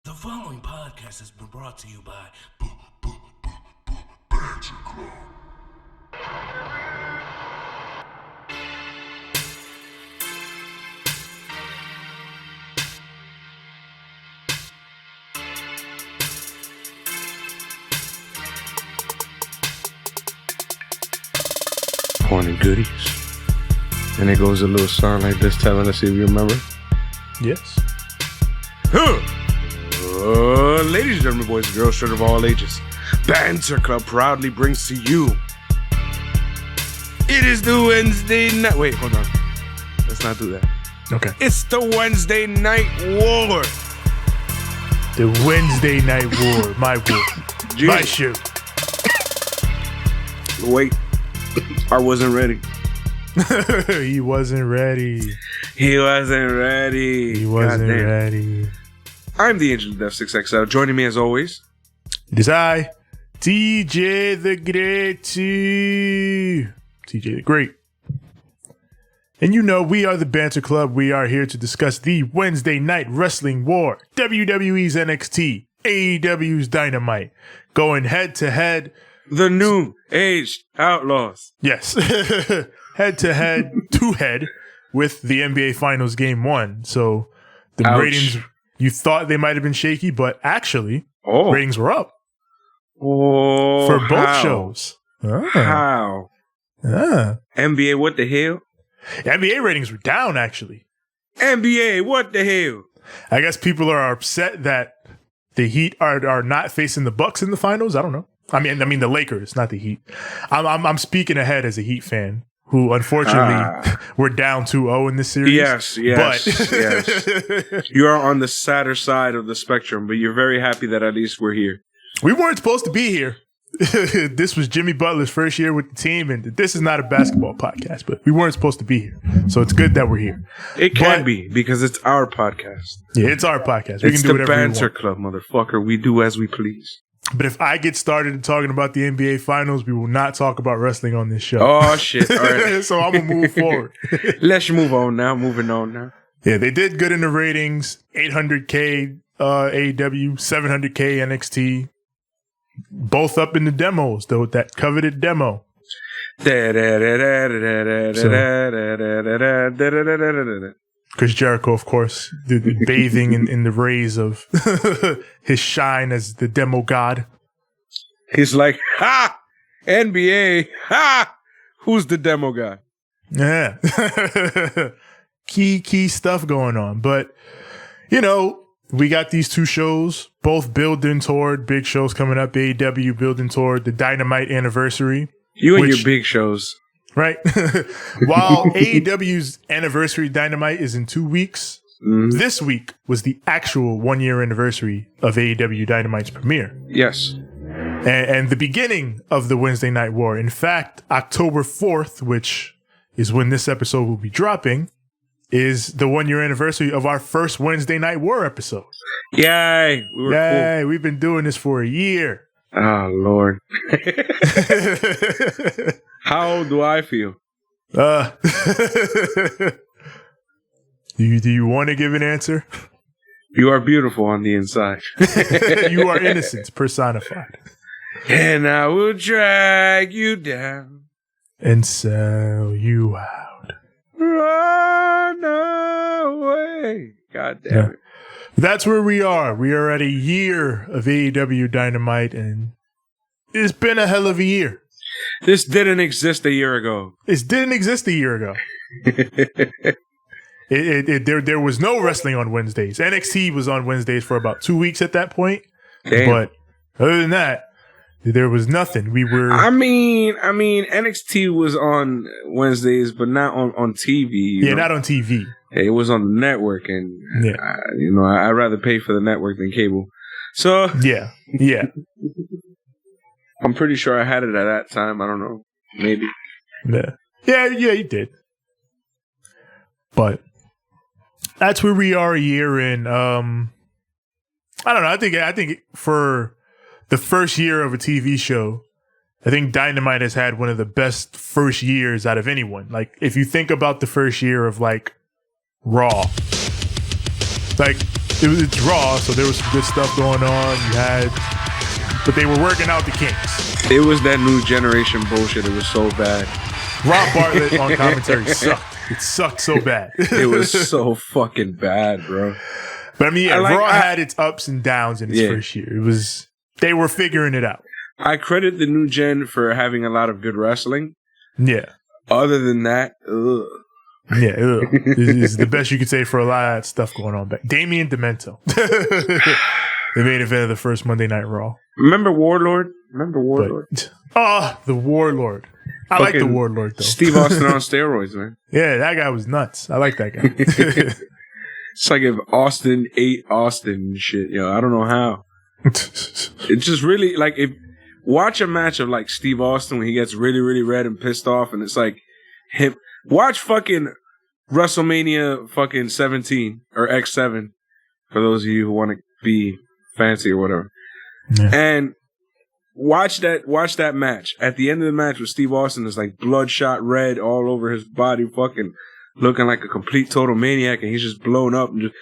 The following podcast has been brought to you by Banter Club. Porn and goodies. And it goes a little song like this, telling us if you remember. Yes. Ladies and gentlemen, boys and girls, children of all ages, Banter Club proudly brings to you. It is the Wednesday night. Wait, hold on. Let's not do that. Okay. It's the Wednesday Night War. The Wednesday Night War. My war. Yeah. My show. Wait. I wasn't ready. He wasn't ready. He wasn't ready. He wasn't Goddamn. ready. I'm the Angel of Death 6XL. Joining me as always. It is I, TJ the Great. TJ the Great. And you know, we are the Banter Club. We are here to discuss the Wednesday Night Wrestling War. WWE's NXT. AEW's Dynamite. Going head to head. The New Age Outlaws. Yes. Head to head to head with the NBA Finals Game 1. So the Ouch. ratings, you thought they might have been shaky, but actually, ratings were up for both how? shows. How? NBA, what the hell? NBA ratings were down, actually. NBA, what the hell? I guess people are upset that the Heat are not facing the Bucks in the finals. I don't know. I mean the Lakers, not the Heat. I'm speaking ahead as a Heat fan who unfortunately we're down 2-0 in this series. Yes. You are on the sadder side of the spectrum, but you're very happy that at least we're here. We weren't supposed to be here. This was Jimmy Butler's first year with the team, and this is not a basketball podcast, but we weren't supposed to be here. So it's good that we're here. It can be, because it's our podcast. Yeah, it's our podcast. We It's can do the whatever we Banter want. Club, motherfucker. We do as we please. But if I get started talking about the NBA Finals, we will not talk about wrestling on this show. Oh, shit. All right. So I'm going to move forward. Let's move on now. Moving on now. Yeah, they did good in the ratings. 800K AEW, 700K NXT. Both up in the demos, though, that coveted demo. Chris Jericho, of course, bathing in the rays of his shine as the demo god. He's like, ha! NBA, ha! Who's the demo guy? Yeah. Key stuff going on. But, you know, we got these two shows, both building toward big shows coming up. AEW building toward the Dynamite anniversary. You and your big shows. Right? While AEW's anniversary Dynamite is in 2 weeks, this week was the actual 1 year anniversary of AEW Dynamite's premiere. Yes. And the beginning of the Wednesday Night War. In fact, October 4th, which is when this episode will be dropping, is the 1 year anniversary of our first Wednesday Night War episode. Yay! Yay! We've been doing this for a year. Oh, Lord. How do I feel? Do you want to give an answer? You are beautiful on the inside. You are innocence personified. And I will drag you down and sell you out. Run away. God damn it. That's where we are. We are at a year of AEW Dynamite, and it's been a hell of a year. This didn't exist a year ago. It didn't exist a year ago. There was no wrestling on Wednesdays. NXT was on Wednesdays for about 2 weeks at that point. Damn. But other than that, there was nothing. We were. I mean, NXT was on Wednesdays, but not on TV. Yeah, not on TV. It was on the network, and I'd rather pay for the network than cable. So yeah. I'm pretty sure I had it at that time. I don't know, maybe. Yeah, you did. But that's where we are a year in. I don't know. I think for the first year of a TV show, I think Dynamite has had one of the best first years out of anyone. Like, if you think about the first year of like Raw, like it's Raw, so there was some good stuff going on. But they were working out the kinks. It was that new generation bullshit. It was so bad. Rob Bartlett on commentary sucked. It sucked so bad. It was so fucking bad, bro. But I mean, yeah, Raw had its ups and downs in its first year. They were figuring it out. I credit the new gen for having a lot of good wrestling. Yeah. Other than that, ugh. Yeah, it's the best you could say for a lot of that stuff going on back. Damian Demento. The main event of the first Monday Night Raw. Remember Warlord? The Warlord. I like the Warlord, though. Steve Austin on steroids, man. Yeah, that guy was nuts. I like that guy. It's like if Austin ate Austin and shit. Yo, I don't know how. It's just really like watch a match of like Steve Austin when he gets really, really red and pissed off, and it's like him. Watch fucking WrestleMania fucking 17 or X7 for those of you who want to be fancy or whatever. Yeah. And watch that match. At the end of the match with Steve Austin is like bloodshot red all over his body, fucking looking like a complete total maniac, and he's just blown up and just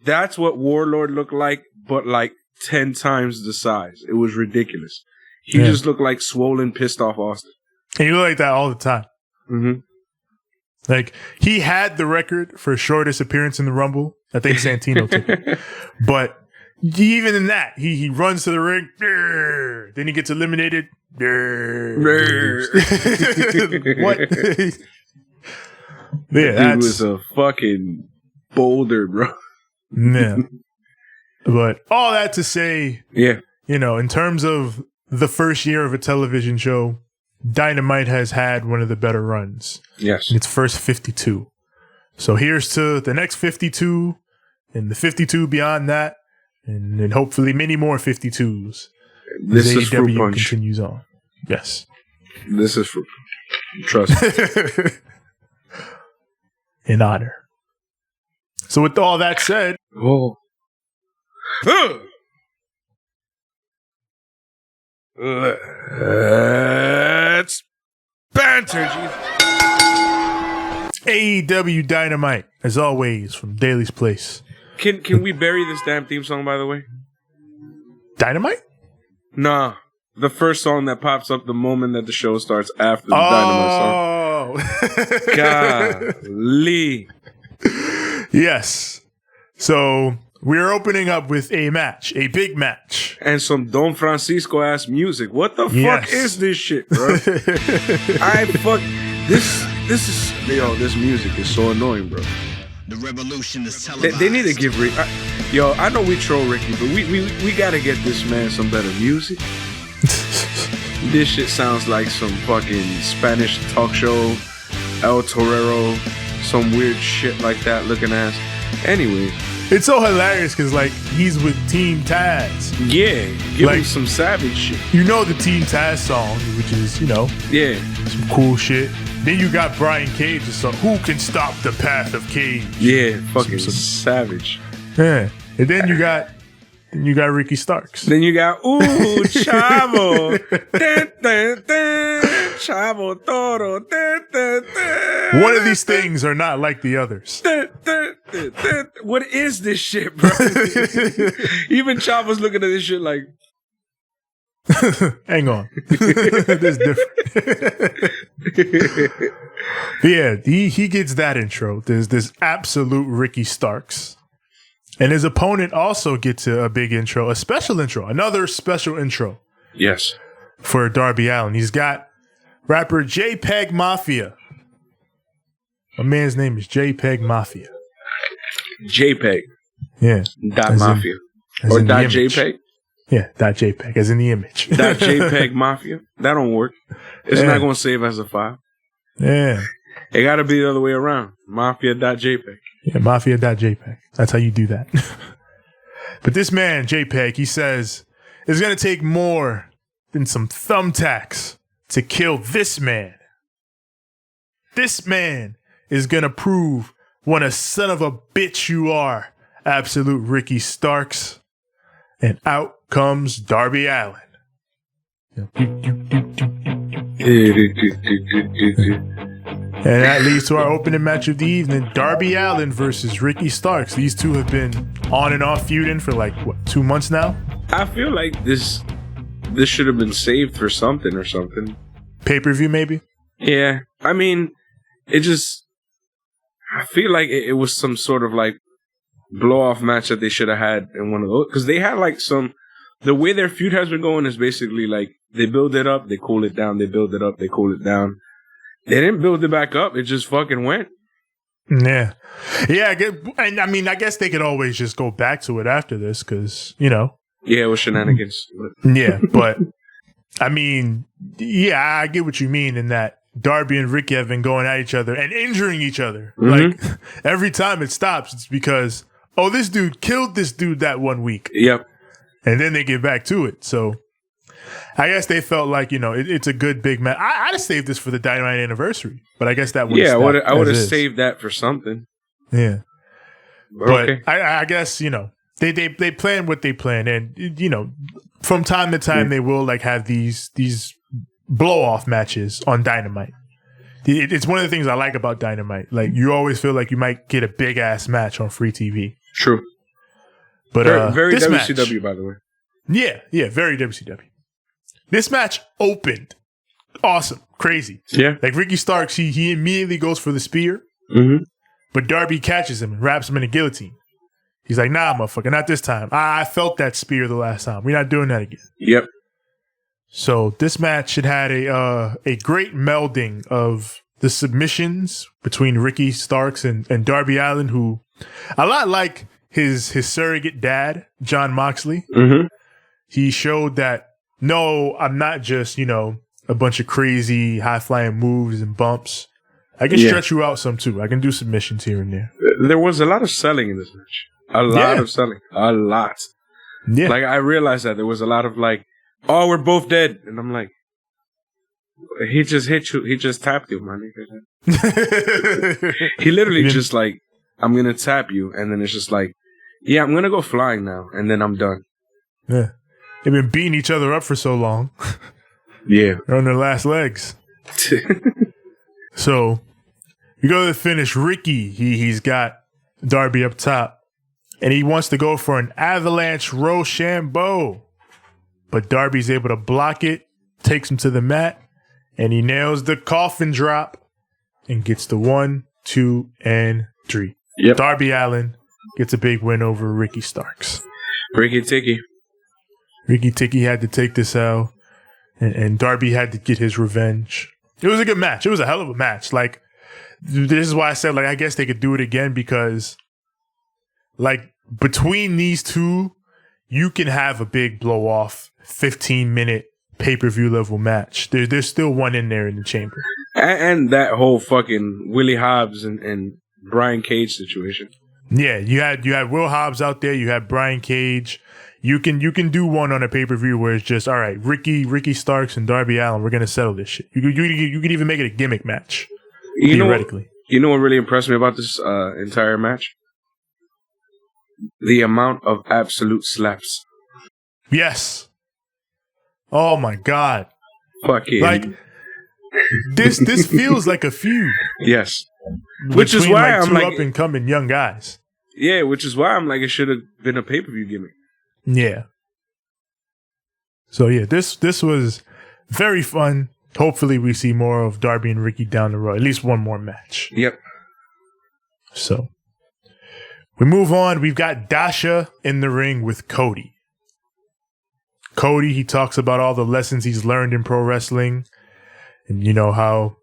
That's what Warlord looked like, but like 10 times the size. It was ridiculous. He just looked like swollen, pissed off Austin. And you look like that all the time. Mm-hmm. Like, he had the record for shortest appearance in the Rumble. I think Santino took it. But even in that, he runs to the ring. Then he gets eliminated. What? Yeah, he was a fucking boulder, bro. Yeah. But all that to say, in terms of the first year of a television show, Dynamite has had one of the better runs. Yes. In its first 52. So here's to the next 52 and the 52 beyond that, and then hopefully many more 52s. This is Fruit Punch. Continues on. Yes. This is Fruit Punch. Trust me. In honor. So with all that said... Let's banter, Jesus. AEW Dynamite, as always, from Daly's Place. Can we bury this damn theme song, by the way? Dynamite? Nah. The first song that pops up the moment that the show starts after the Dynamite song. Golly. Yes. So... we're opening up with a match, a big match. And some Don Francisco ass music. What the fuck is this shit, bro? This music is so annoying, bro. The revolution is televised. They need to give Rick. I know we troll Ricky, but we gotta get this man some better music. This shit sounds like some fucking Spanish talk show, El Torero, some weird shit like that looking ass. Anyway. It's so hilarious because, like, he's with Team Taz. Yeah, give him some savage shit. You know the Team Taz song, which is, some cool shit. Then you got Brian Cage's song, Who Can Stop the Path of Cage? Yeah, fucking savage. Yeah. And then you got Ricky Starks. Then you got, Chavo. Dun, dun, dun. Chavo Toro. Dun, dun, dun. One of these things are not like the others. Dun, dun, dun, dun. What is this shit, bro? Even Chavo's looking at this shit like... Hang on. This is different. Yeah, he gets that intro. There's this absolute Ricky Starks. And his opponent also gets a big intro, a special intro, another special intro. Yes. For Darby Allin. He's got rapper JPEG Mafia. My man's name is JPEG Mafia. JPEG. Yeah. Dot Mafia. Or dot JPEG? Yeah, dot JPEG, as in the image. Dot JPEG Mafia? That don't work. It's not going to save as a file. Yeah. It got to be the other way around. Mafia.jpg. Yeah, Mafia.jpg. That's how you do that. But this man, JPEG, he says, it's going to take more than some thumbtacks to kill this man. This man is going to prove what a son of a bitch you are, absolute Ricky Starks. And out comes Darby Allin. And that leads to our opening match of the evening, Darby Allin versus Ricky Starks. These two have been on and off feuding for like, what, 2 months now? I feel like this should have been saved for something or something. Pay-per-view, maybe? Yeah. I mean, I feel like it was some sort of like blow-off match that they should have had in one of those. Because they had like the way their feud has been going is basically like they build it up, they cool it down, they build it up, they cool it down. They didn't build it back up. It just fucking went. Yeah. Yeah. And I mean, I guess they could always just go back to it after this because, you know. Yeah, it was shenanigans. Yeah, but I mean, yeah, I get what you mean in that Darby and Ricky have been going at each other and injuring each other. Mm-hmm. Like every time it stops, it's because, oh, this dude killed this dude that 1 week. Yep. And then they get back to it. So I guess they felt like, you know, it's a good big match. I'd have saved this for the Dynamite anniversary, but I guess that would I would have saved that for something. Yeah. But okay. I guess, you know, they plan what they plan. And, you know, from time to time, they will like have these blow off matches on Dynamite. It's one of the things I like about Dynamite. Like, you always feel like you might get a big ass match on free TV. True. But very this WCW, match, by the way. Yeah, very WCW. This match opened awesome, crazy. Yeah. Like Ricky Starks, he immediately goes for the spear, but Darby catches him and wraps him in a guillotine. He's like, nah, motherfucker, not this time. I felt that spear the last time. We're not doing that again. Yep. So this match, it had a great melding of the submissions between Ricky Starks and Darby Allin, who a lot like his surrogate dad, John Moxley. Mm-hmm. He showed that, no, I'm not just, you know, a bunch of crazy high-flying moves and bumps. I can stretch you out some, too. I can do submissions here and there. There was a lot of selling in this match. A lot of selling. A lot. Yeah. Like, I realized that there was a lot of, like, oh, we're both dead. And I'm like, he just hit you. He just tapped you, my nigga. He literally just, like, I'm going to tap you. And then it's just like, yeah, I'm going to go flying now. And then I'm done. Yeah. They've been beating each other up for so long. Yeah. They're on their last legs. So, you go to the finish. Ricky, he's got Darby up top. And he wants to go for an avalanche Rochambeau. But Darby's able to block it, takes him to the mat, and he nails the coffin drop and gets the 1, 2, and 3. Yep. Darby Allin gets a big win over Ricky Starks. Ricky Ticky had to take this L, and Darby had to get his revenge. It was a good match. It was a hell of a match. Like, this is why I said, like, I guess they could do it again because, like, between these two, you can have a big blow-off 15-minute pay-per-view level match. There's still one in there in the chamber. And that whole fucking Willie Hobbs and Brian Cage situation. Yeah, you had Will Hobbs out there. You had Brian Cage. You can do one on a pay-per-view where it's just, all right, Ricky Starks and Darby Allin, we're going to settle this shit. You could even make it a gimmick match, theoretically. You know what really impressed me about this entire match? The amount of absolute slaps. Yes. Oh, my God. Fucking. Like, this feels like a feud. Yes. Which is why like, I'm like, up-and-coming young guys. Yeah, which is why I'm like, it should have been a pay-per-view gimmick. Yeah. So yeah, this was very fun. Hopefully we see more of Darby and Ricky down the road. At least one more match. Yep. So we move on. We've got Dasha in the ring with Cody. Cody, he talks about all the lessons he's learned in pro wrestling. And you know how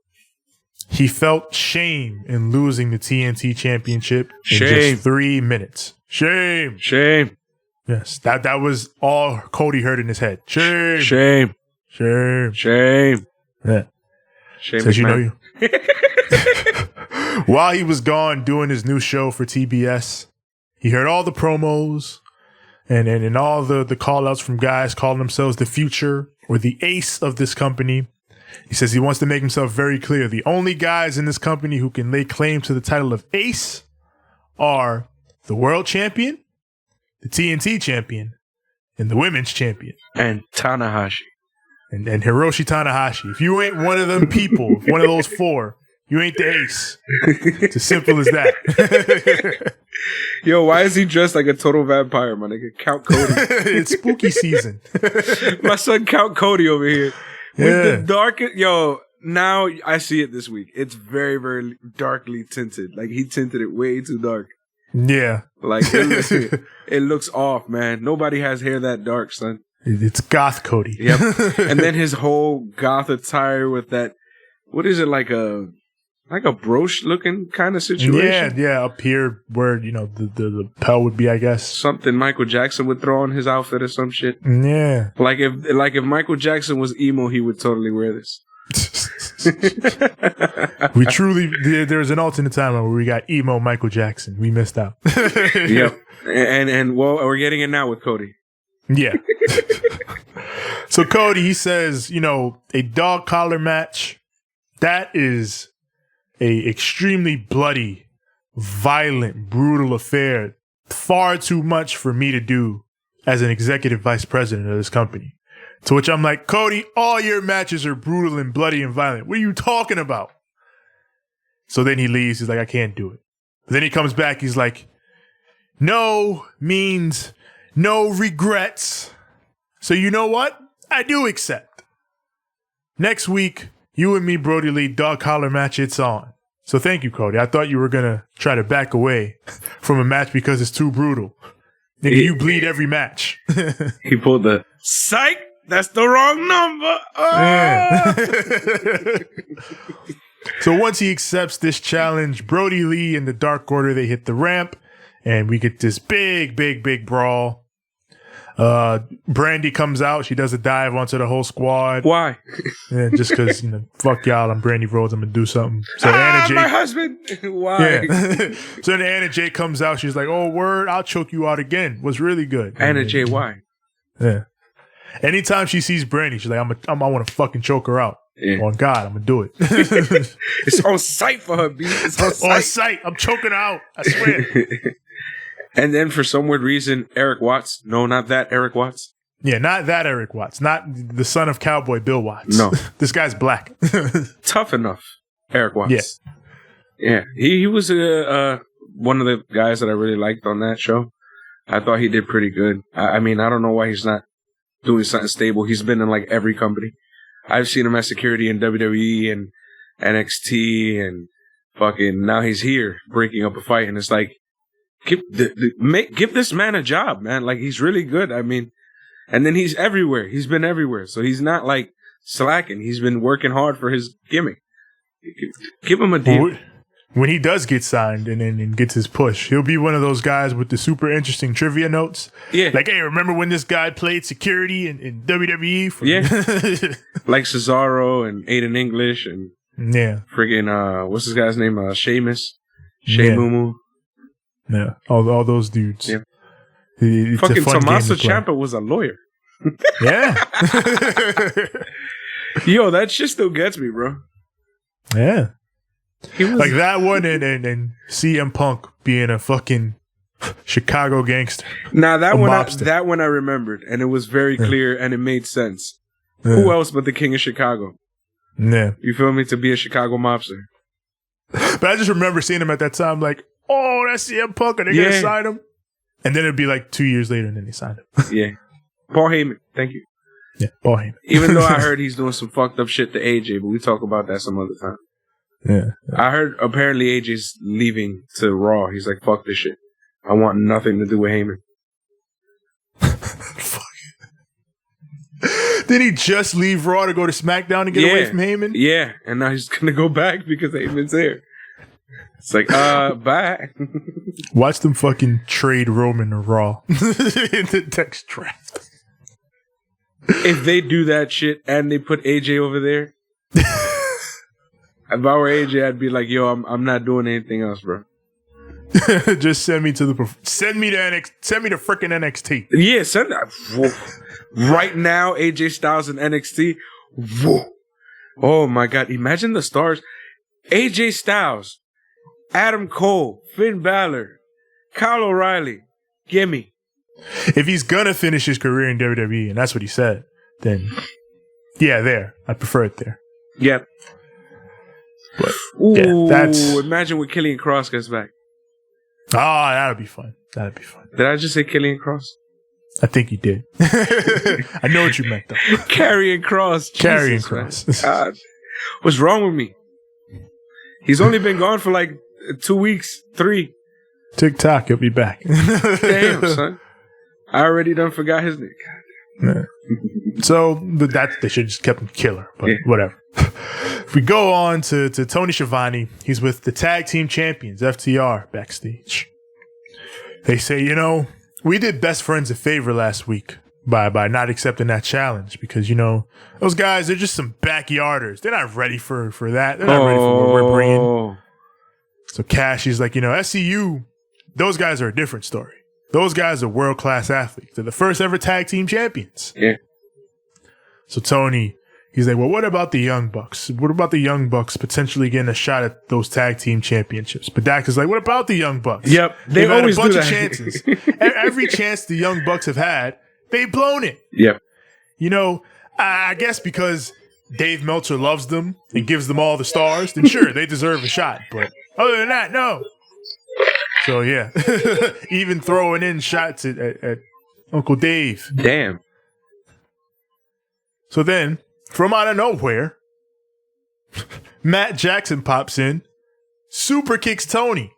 he felt shame in losing the TNT championship in just 3 minutes. Shame. Yes, that was all Cody heard in his head. Shame. Yeah. Shame. Says, you know, while he was gone doing his new show for TBS, he heard all the promos and all the call outs from guys calling themselves the future or the ace of this company. He says he wants to make himself very clear. The only guys in this company who can lay claim to the title of ace are the world champion, the TNT champion, and the women's champion. And Tanahashi. And Hiroshi Tanahashi. If you ain't one of them people, one of those four, You ain't the ace. It's as simple as that. Yo, why is he dressed like a total vampire, my nigga? Count Cody. It's spooky season. My son Count Cody over here. With the darkest... Yo, now I see it this week. It's very, very darkly tinted. Like, he tinted it way too dark. Yeah. Like, it looks off, man. Nobody has hair that dark, son. It's goth Cody. Yep. And then his whole goth attire with that... What is it, like a brooch looking kind of situation? Yeah, up here where, the lapel would be, I guess. Something Michael Jackson would throw on his outfit or some shit. Yeah. Like if Michael Jackson was emo, he would totally wear this. We truly, there's an alternate time where we got emo Michael Jackson. We missed out. Yep. And well, we're getting it now with Cody. Yeah. So Cody, he says, a dog collar match, that is a extremely bloody, violent, brutal affair. Far too much for me to do as an executive vice president of this company. To which I'm like, Cody, all your matches are brutal and bloody and violent. What are you talking about? So then he leaves. He's like, I can't do it. Then he comes back. He's like, no means no regrets. So you know what? I do accept. Next week, you and me, Brody Lee, dog collar match, it's on. So thank you, Cody. I thought you were going to try to back away from a match because it's too brutal. Nigga, you bleed every match. He pulled the psych. That's the wrong number. Oh! Yeah. So once he accepts this challenge, Brody Lee and the Dark Order, they hit the ramp and we get this big brawl. Brandy comes out. She does a dive onto the whole squad. Why? Yeah, just because, fuck y'all. I'm Brandy Rhodes. I'm going to do something. So Anna Jay, my husband. Why? Yeah. So then Anna Jay comes out. She's like, oh, word, I'll choke you out again. Was really good. Anna Jay, why? Yeah. Anytime she sees Brandy, she's like, I want to fucking choke her out. Yeah. On God, I'm going to do it. It's on sight for her, B. It's on sight. On sight. I'm choking her out. I swear. And then for some weird reason, Eric Watts. No, not that Eric Watts. Yeah, not that Eric Watts. Not the son of Cowboy Bill Watts. No. This guy's black. Tough enough, Eric Watts. Yeah. Yeah. He was one of the guys that I really liked on that show. I thought he did pretty good. I mean, I don't know why he's not doing something stable. He's been in like every company. I've seen him as security in WWE and NXT and fucking now he's here breaking up a fight. And it's like, give this man a job, man. Like, he's really good. I mean, and then he's everywhere. He's been everywhere. So he's not like slacking. He's been working hard for his gimmick. Give him a deal. When he does get signed and gets his push, he'll be one of those guys with the super interesting trivia notes. Yeah. Like, hey, remember when this guy played security in WWE? Yeah. Like Cesaro and Aiden English and friggin', what's this guy's name? Sheamus. Mumu. Yeah, all those dudes. Yeah. Fucking Tommaso Ciampa was a lawyer. Yeah. Yo, that shit still gets me, bro. Yeah. Like that one and CM Punk being a fucking Chicago gangster. Now that one I remembered, and it was very clear and it made sense. Yeah. Who else but the King of Chicago? Yeah. You feel me? To be a Chicago mobster. But I just remember seeing him at that time like, oh, that's CM Punk, and they're going to sign him. And then it'd be like 2 years later, and then they signed him. Yeah. Paul Heyman. Thank you. Yeah, Paul Heyman. Even though I heard he's doing some fucked up shit to AJ, but we talk about that some other time. Yeah. I heard apparently AJ's leaving to Raw. He's like, fuck this shit. I want nothing to do with Heyman. Fuck. Did he just leave Raw to go to SmackDown to get away from Heyman? Yeah, and now he's going to go back because Heyman's there. It's like, bye. Watch them fucking trade Roman to Raw in the next draft. If they do that shit and they put AJ over there, if I were AJ, I'd be like, yo, I'm not doing anything else, bro. Just send me to freaking NXT. Yeah, send that. Right now, AJ Styles in NXT. Whoa. Oh my God. Imagine the stars. AJ Styles, Adam Cole, Finn Balor, Kyle O'Reilly. Gimme. If he's gonna finish his career in WWE, and that's what he said, then yeah, there. I prefer it there. Yep. But Ooh, that's imagine when Killian Cross gets back. that'll be fun. Did I just say Killian Cross? I think you did. I know what you meant, though. Carrying Cross. Carrying Jesus, Cross. God. What's wrong with me? He's only been gone for like 2 weeks, 3. TikTok, he'll be back. Damn, son. I already done forgot his name. Yeah. So, but they should have just kept him Killer, but whatever. If we go on to Tony Schiavone, he's with the tag team champions, FTR, backstage. They say, we did best friends a favor last week by not accepting that challenge because, those guys, they're just some backyarders. They're not ready for that. They're not ready for what we're bringing. So Cash, he's like, SCU, those guys are a different story. Those guys are world-class athletes. They're the first ever tag team champions. Yeah. So Tony, he's like, well, what about the Young Bucks? What about the Young Bucks potentially getting a shot at those tag team championships? But Dax is like, what about the Young Bucks? Yep. They've always had a bunch do of that. chances. Every chance the Young Bucks have had, they've blown it. Yep. I guess because Dave Meltzer loves them and gives them all the stars, then sure, they deserve a shot. But other than that, no. So, yeah. Even throwing in shots at Uncle Dave. Damn. So then, from out of nowhere, Matt Jackson pops in, super kicks Tony,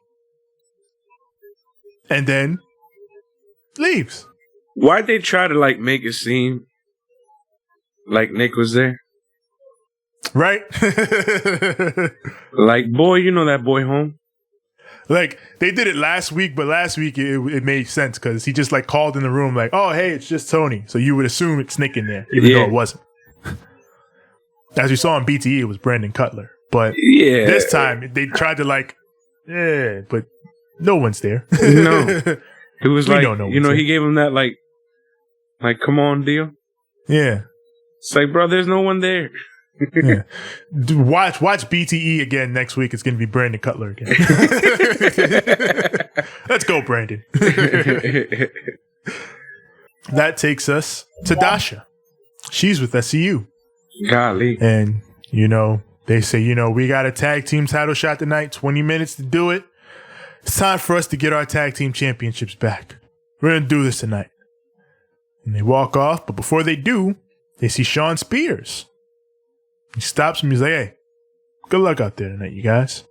and then leaves. Why'd they try to make it seem like Nick was there? Right? Like, boy, you know that boy home? Like, they did it last week, but last week it made sense because he just called in the room like, oh, hey, it's just Tony. So you would assume it's Nick in there, even though it wasn't. As we saw in BTE, it was Brandon Cutler. But this time, they tried to but no one's there. No. It was he gave him that come on deal. Yeah. It's like, bro, there's no one there. Yeah. Watch BTE again next week. It's going to be Brandon Cutler again. Let's go, Brandon. That takes us to Dasha. She's with SCU. Golly. And, they say, we got a tag team title shot tonight, 20 minutes to do it. It's time for us to get our tag team championships back. We're going to do this tonight. And they walk off, but before they do, they see Sean Spears. He stops him. He's like, hey, good luck out there tonight, you guys.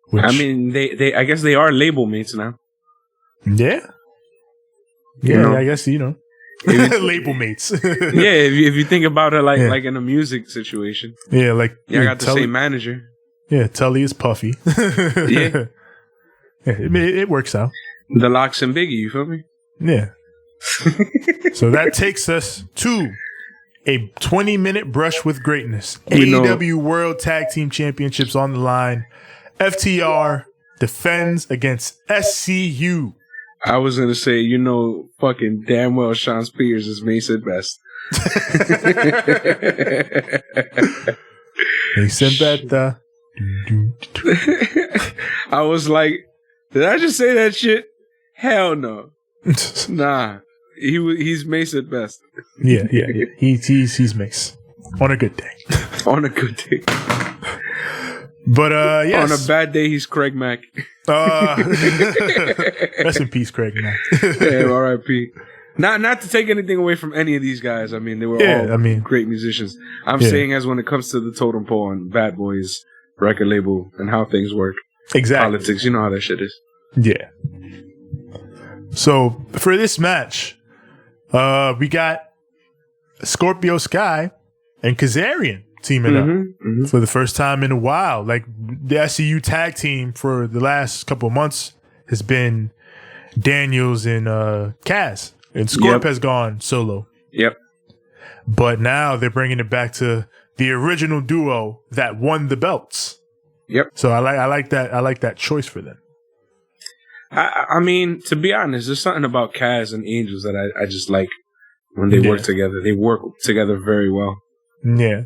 Which, I mean, they I guess they are label mates now. Yeah. Yeah, I guess, label mates. Yeah, if you think about it like in a music situation. Yeah, I got the same manager. Yeah, Tully is Puffy. Yeah. It works out. The Locks and Biggie, you feel me? Yeah. So that takes us to a 20-minute brush with greatness. AEW World Tag Team Championships on the line. FTR defends against SCU. I was going to say, fucking damn well Sean Spears is Mason Best. Mason Beta. I was like, did I just say that shit? Hell no. Nah. He's Mace at best. Yeah. He's Mace. On a good day. On a good day. But yes. On a bad day, he's Craig Mack. Rest in peace, Craig Mack. Yeah, R.I.P. Not to take anything away from any of these guys. I mean, they were all great musicians. I'm saying as when it comes to the totem pole and Bad Boys record label and how things work. Exactly. Politics, you know how that shit is. Yeah. So for this match, we got Scorpio Sky and Kazarian teaming up for the first time in a while. Like the SCU tag team for the last couple of months has been Daniels and Kaz, and Scorp has gone solo. Yep. But now they're bringing it back to the original duo that won the belts. Yep. So I like that. I like that choice for them. I mean, to be honest, there's something about Kaz and Angels that I just like when they work together. They work together very well. Yeah.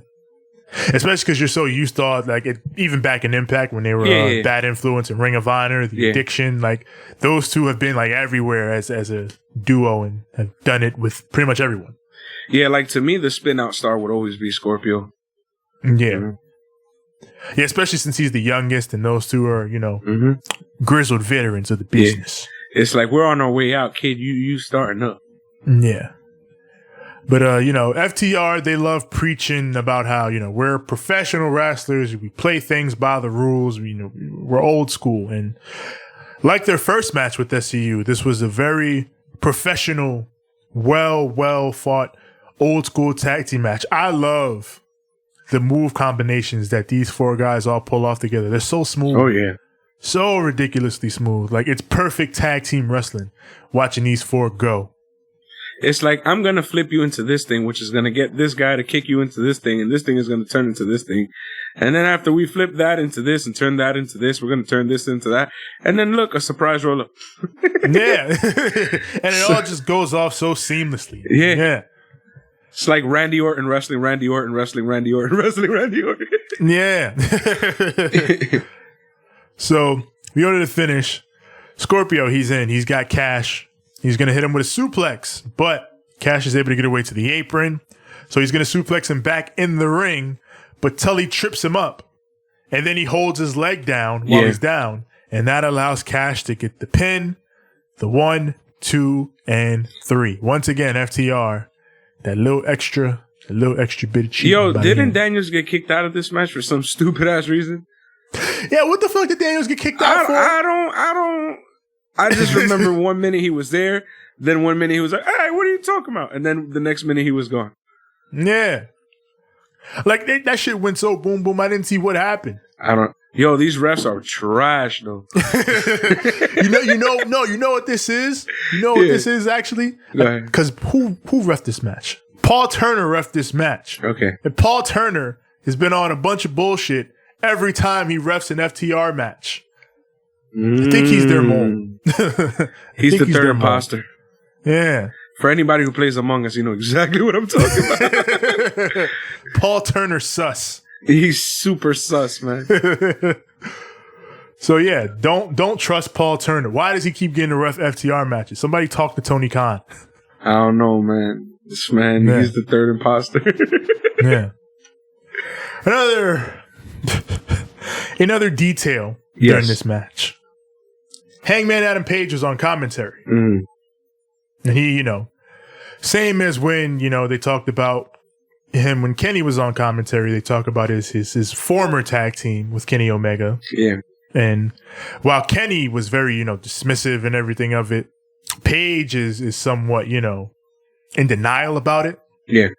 Especially because you're so used to even back in Impact when they were Bad Influence and Ring of Honor, the Addiction, like those two have been like everywhere as a duo and have done it with pretty much everyone. Yeah, like to me, the spin out star would always be Scorpio. Yeah. Yeah, especially since he's the youngest and those two are, grizzled veterans of the business. Yeah. It's like, we're on our way out, kid. You starting up. Yeah. But, FTR, they love preaching about how, we're professional wrestlers. We play things by the rules. We're old school. And like their first match with SCU, this was a very professional, well fought, old school tag team match. I love the move combinations that these four guys all pull off together. They're so smooth. Oh, yeah. So ridiculously smooth. Like, it's perfect tag team wrestling watching these four go. It's like, I'm going to flip you into this thing, which is going to get this guy to kick you into this thing, and this thing is going to turn into this thing. And then after we flip that into this and turn that into this, we're going to turn this into that. And then look, a surprise roll-up. Yeah. And it all just goes off so seamlessly. Yeah. It's like Randy Orton wrestling, Randy Orton wrestling, Randy Orton wrestling, Randy Orton. Yeah. So we go to the finish. Scorpio, he's in. He's got Cash. He's going to hit him with a suplex, but Cash is able to get away to the apron. So he's going to suplex him back in the ring, but Tully trips him up. And then he holds his leg down while he's down. And that allows Cash to get the pin, the 1, 2, and 3. Once again, FTR, that little extra bit of cheating. Yo, didn't Daniels get kicked out of this match for some stupid ass reason? Yeah, what the fuck did Daniels get kicked out for? I just remember 1 minute he was there, then 1 minute he was like, "Hey, what are you talking about?" And then the next minute he was gone. Yeah. Like, that shit went so boom, boom, I didn't see what happened. Yo, these refs are trash, though. you know what this is? You know what this is, actually? Because who reffed this match? Paul Turner reffed this match. Okay. And Paul Turner has been on a bunch of bullshit every time he refs an FTR match. I think he's their mole. He's the third imposter. Yeah. For anybody who plays Among Us, you know exactly what I'm talking about. Paul Turner sus. He's super sus, man. So yeah, don't trust Paul Turner. Why does he keep getting the ref FTR matches? Somebody talk to Tony Khan. I don't know, man. This man, he's the third imposter. Yeah. Another detail during this match. Hangman Adam Page was on commentary. And he, same as when, they talked about him when Kenny was on commentary, they talk about his former tag team with Kenny Omega. Yeah. And while Kenny was very, dismissive and everything of it, Page is somewhat, in denial about it. Yeah.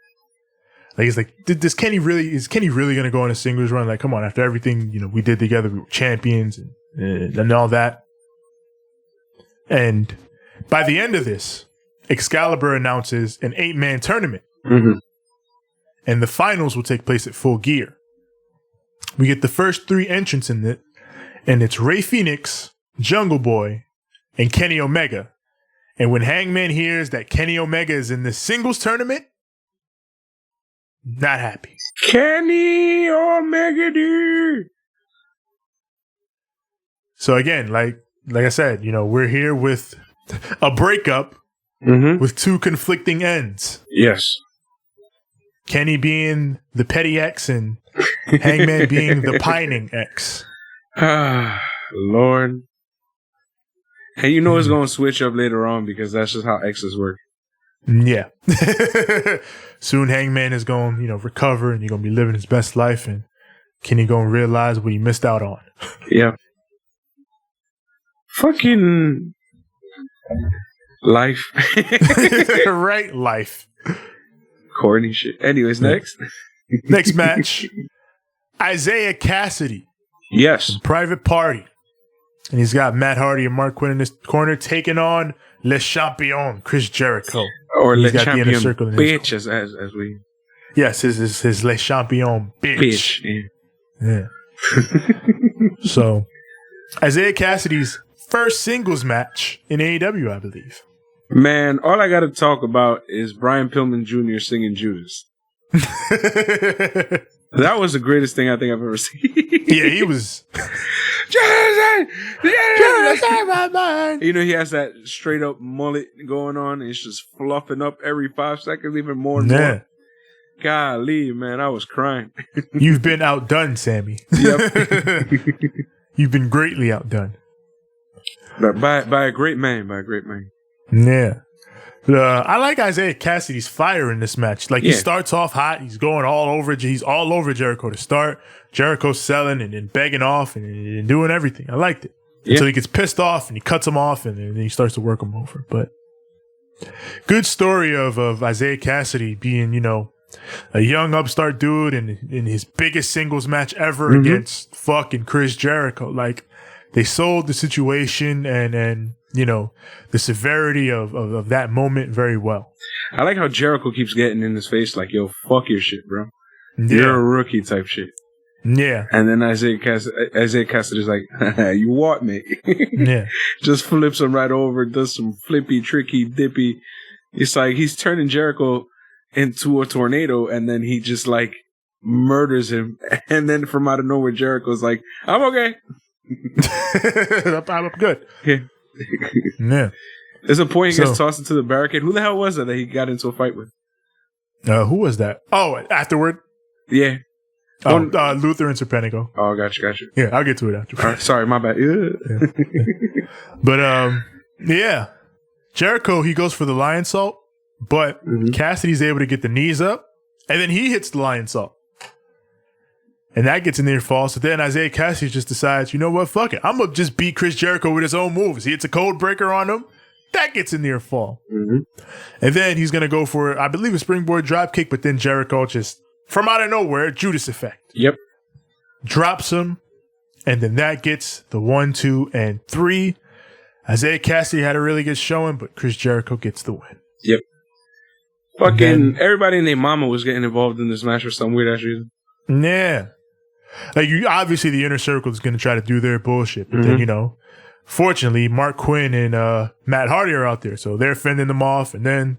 Like, he's like, is Kenny really going to go on a singles run? Like, come on, after everything, we did together, we were champions and all that. And by the end of this, Excalibur announces an 8-man tournament. Mm-hmm. And the finals will take place at Full Gear. We get the first 3 entrants in it, and it's Rey Fenix, Jungle Boy, and Kenny Omega. And when Hangman hears that Kenny Omega is in the singles tournament, not happy. Kenny Omega, dude. So again, like I said, we're here with a breakup with 2 conflicting ends. Yes. Kenny being the petty ex and Hangman being the pining ex. Lord. And it's going to switch up later on because that's just how exes work. Yeah. Soon Hangman is going to, recover and he's going to be living his best life and Kenny going to realize what he missed out on. Yeah. Fucking life. Right, life. Corny shit. Anyways, next. Next match. Isaiah Cassidy. Yes. Private Party. And he's got Matt Hardy and Mark Quinn in his corner taking on Le Champion, Chris Jericho. Or he's Le got Champion the inner circle in bitch, as we... Yes, his Le Champion bitch. Yeah. So, Isaiah Cassidy's first singles match in AEW, I believe. Man, all I got to talk about is Brian Pillman Jr. singing Judas. That was the greatest thing I think I've ever seen. Yeah, he was. Judas, save my mind. he has that straight up mullet going on. And it's just fluffing up every 5 seconds, even more and more. Golly, man, I was crying. You've been outdone, Sammy. Yep. You've been greatly outdone. By a great man. Yeah. I like Isaiah Cassidy's fire in this match. Like, he starts off hot. He's going all over. He's all over Jericho to start. Jericho's selling and begging off and doing everything. I liked it. Until he gets pissed off and he cuts him off and then he starts to work him over. But good story of Isaiah Cassidy being, you know, a young upstart dude in his biggest singles match ever against fucking Chris Jericho. Like, they sold the situation and you know, the severity of that moment very well. I like how Jericho keeps getting in his face like, yo, fuck your shit, bro. Yeah. You're a rookie type shit. Yeah. And then Isaiah Cassidy's like, you what, mate? Yeah. Just flips him right over, does some flippy, tricky, dippy. It's like he's turning Jericho into a tornado, and then he just like murders him. And then from out of nowhere, Jericho's like, I'm okay. I'm good. Yeah. Yeah. There's a point he gets tossed into the barricade. Who the hell was that he got into a fight with? Who was that? Oh, afterward? Yeah. Luther and Serpentico. Oh, gotcha. Yeah, I'll get to it after. Right, sorry, my bad. Yeah. But, yeah. Jericho, he goes for the lion salt, but Cassidy's able to get the knees up, and then he hits the lion salt. And that gets in near fall. So then Isaiah Cassidy just decides, you know what, fuck it. I'm going to just beat Chris Jericho with his own moves. He hits a code breaker on him. That gets in near fall. And then he's going to go for, I believe, a springboard drop kick, but then Jericho just, from out of nowhere, Judas effect. Yep. Drops him. And then that gets the 1, 2, and 3. Isaiah Cassidy had a really good showing, but Chris Jericho gets the win. Yep. Fucking everybody and their mama was getting involved in this match for some weird ass reason. Yeah. Like, obviously the Inner Circle is going to try to do their bullshit, but then, you know, fortunately, Mark Quinn and Matt Hardy are out there, so they're fending them off, and then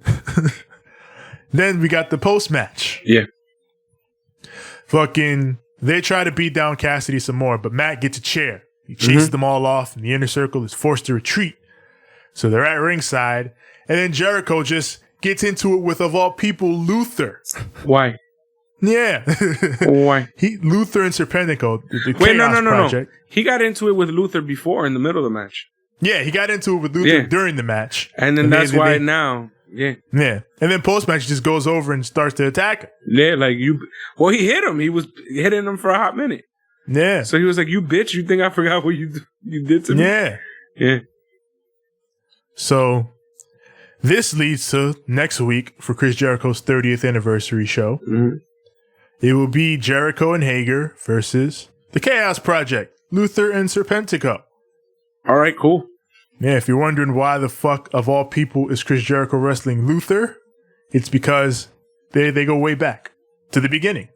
then we got the post match. Yeah. Fucking, they try to beat down Cassidy some more, but Matt gets a chair. He chases them all off, and the Inner Circle is forced to retreat. So they're at ringside, and then Jericho just gets into it with, of all people, Luther. Why? Yeah. Why? Luther and Serpentico. The Wait, Chaos Project. no. He got into it with Luther before in the middle of the match. Yeah, he got into it with Luther during the match. And then that's why now. Yeah. Yeah. And then post-match he just goes over and starts to attack him. Yeah, like well, he hit him. He was hitting him for a hot minute. Yeah. So he was like, you bitch, you think I forgot what you did to me? Yeah. Yeah. So this leads to next week for Chris Jericho's 30th anniversary show. It will be Jericho and Hager versus the Chaos Project, Luther and Serpentico. All right, cool. Yeah, if you're wondering why the fuck of all people is Chris Jericho wrestling Luther, it's because they go way back to the beginning.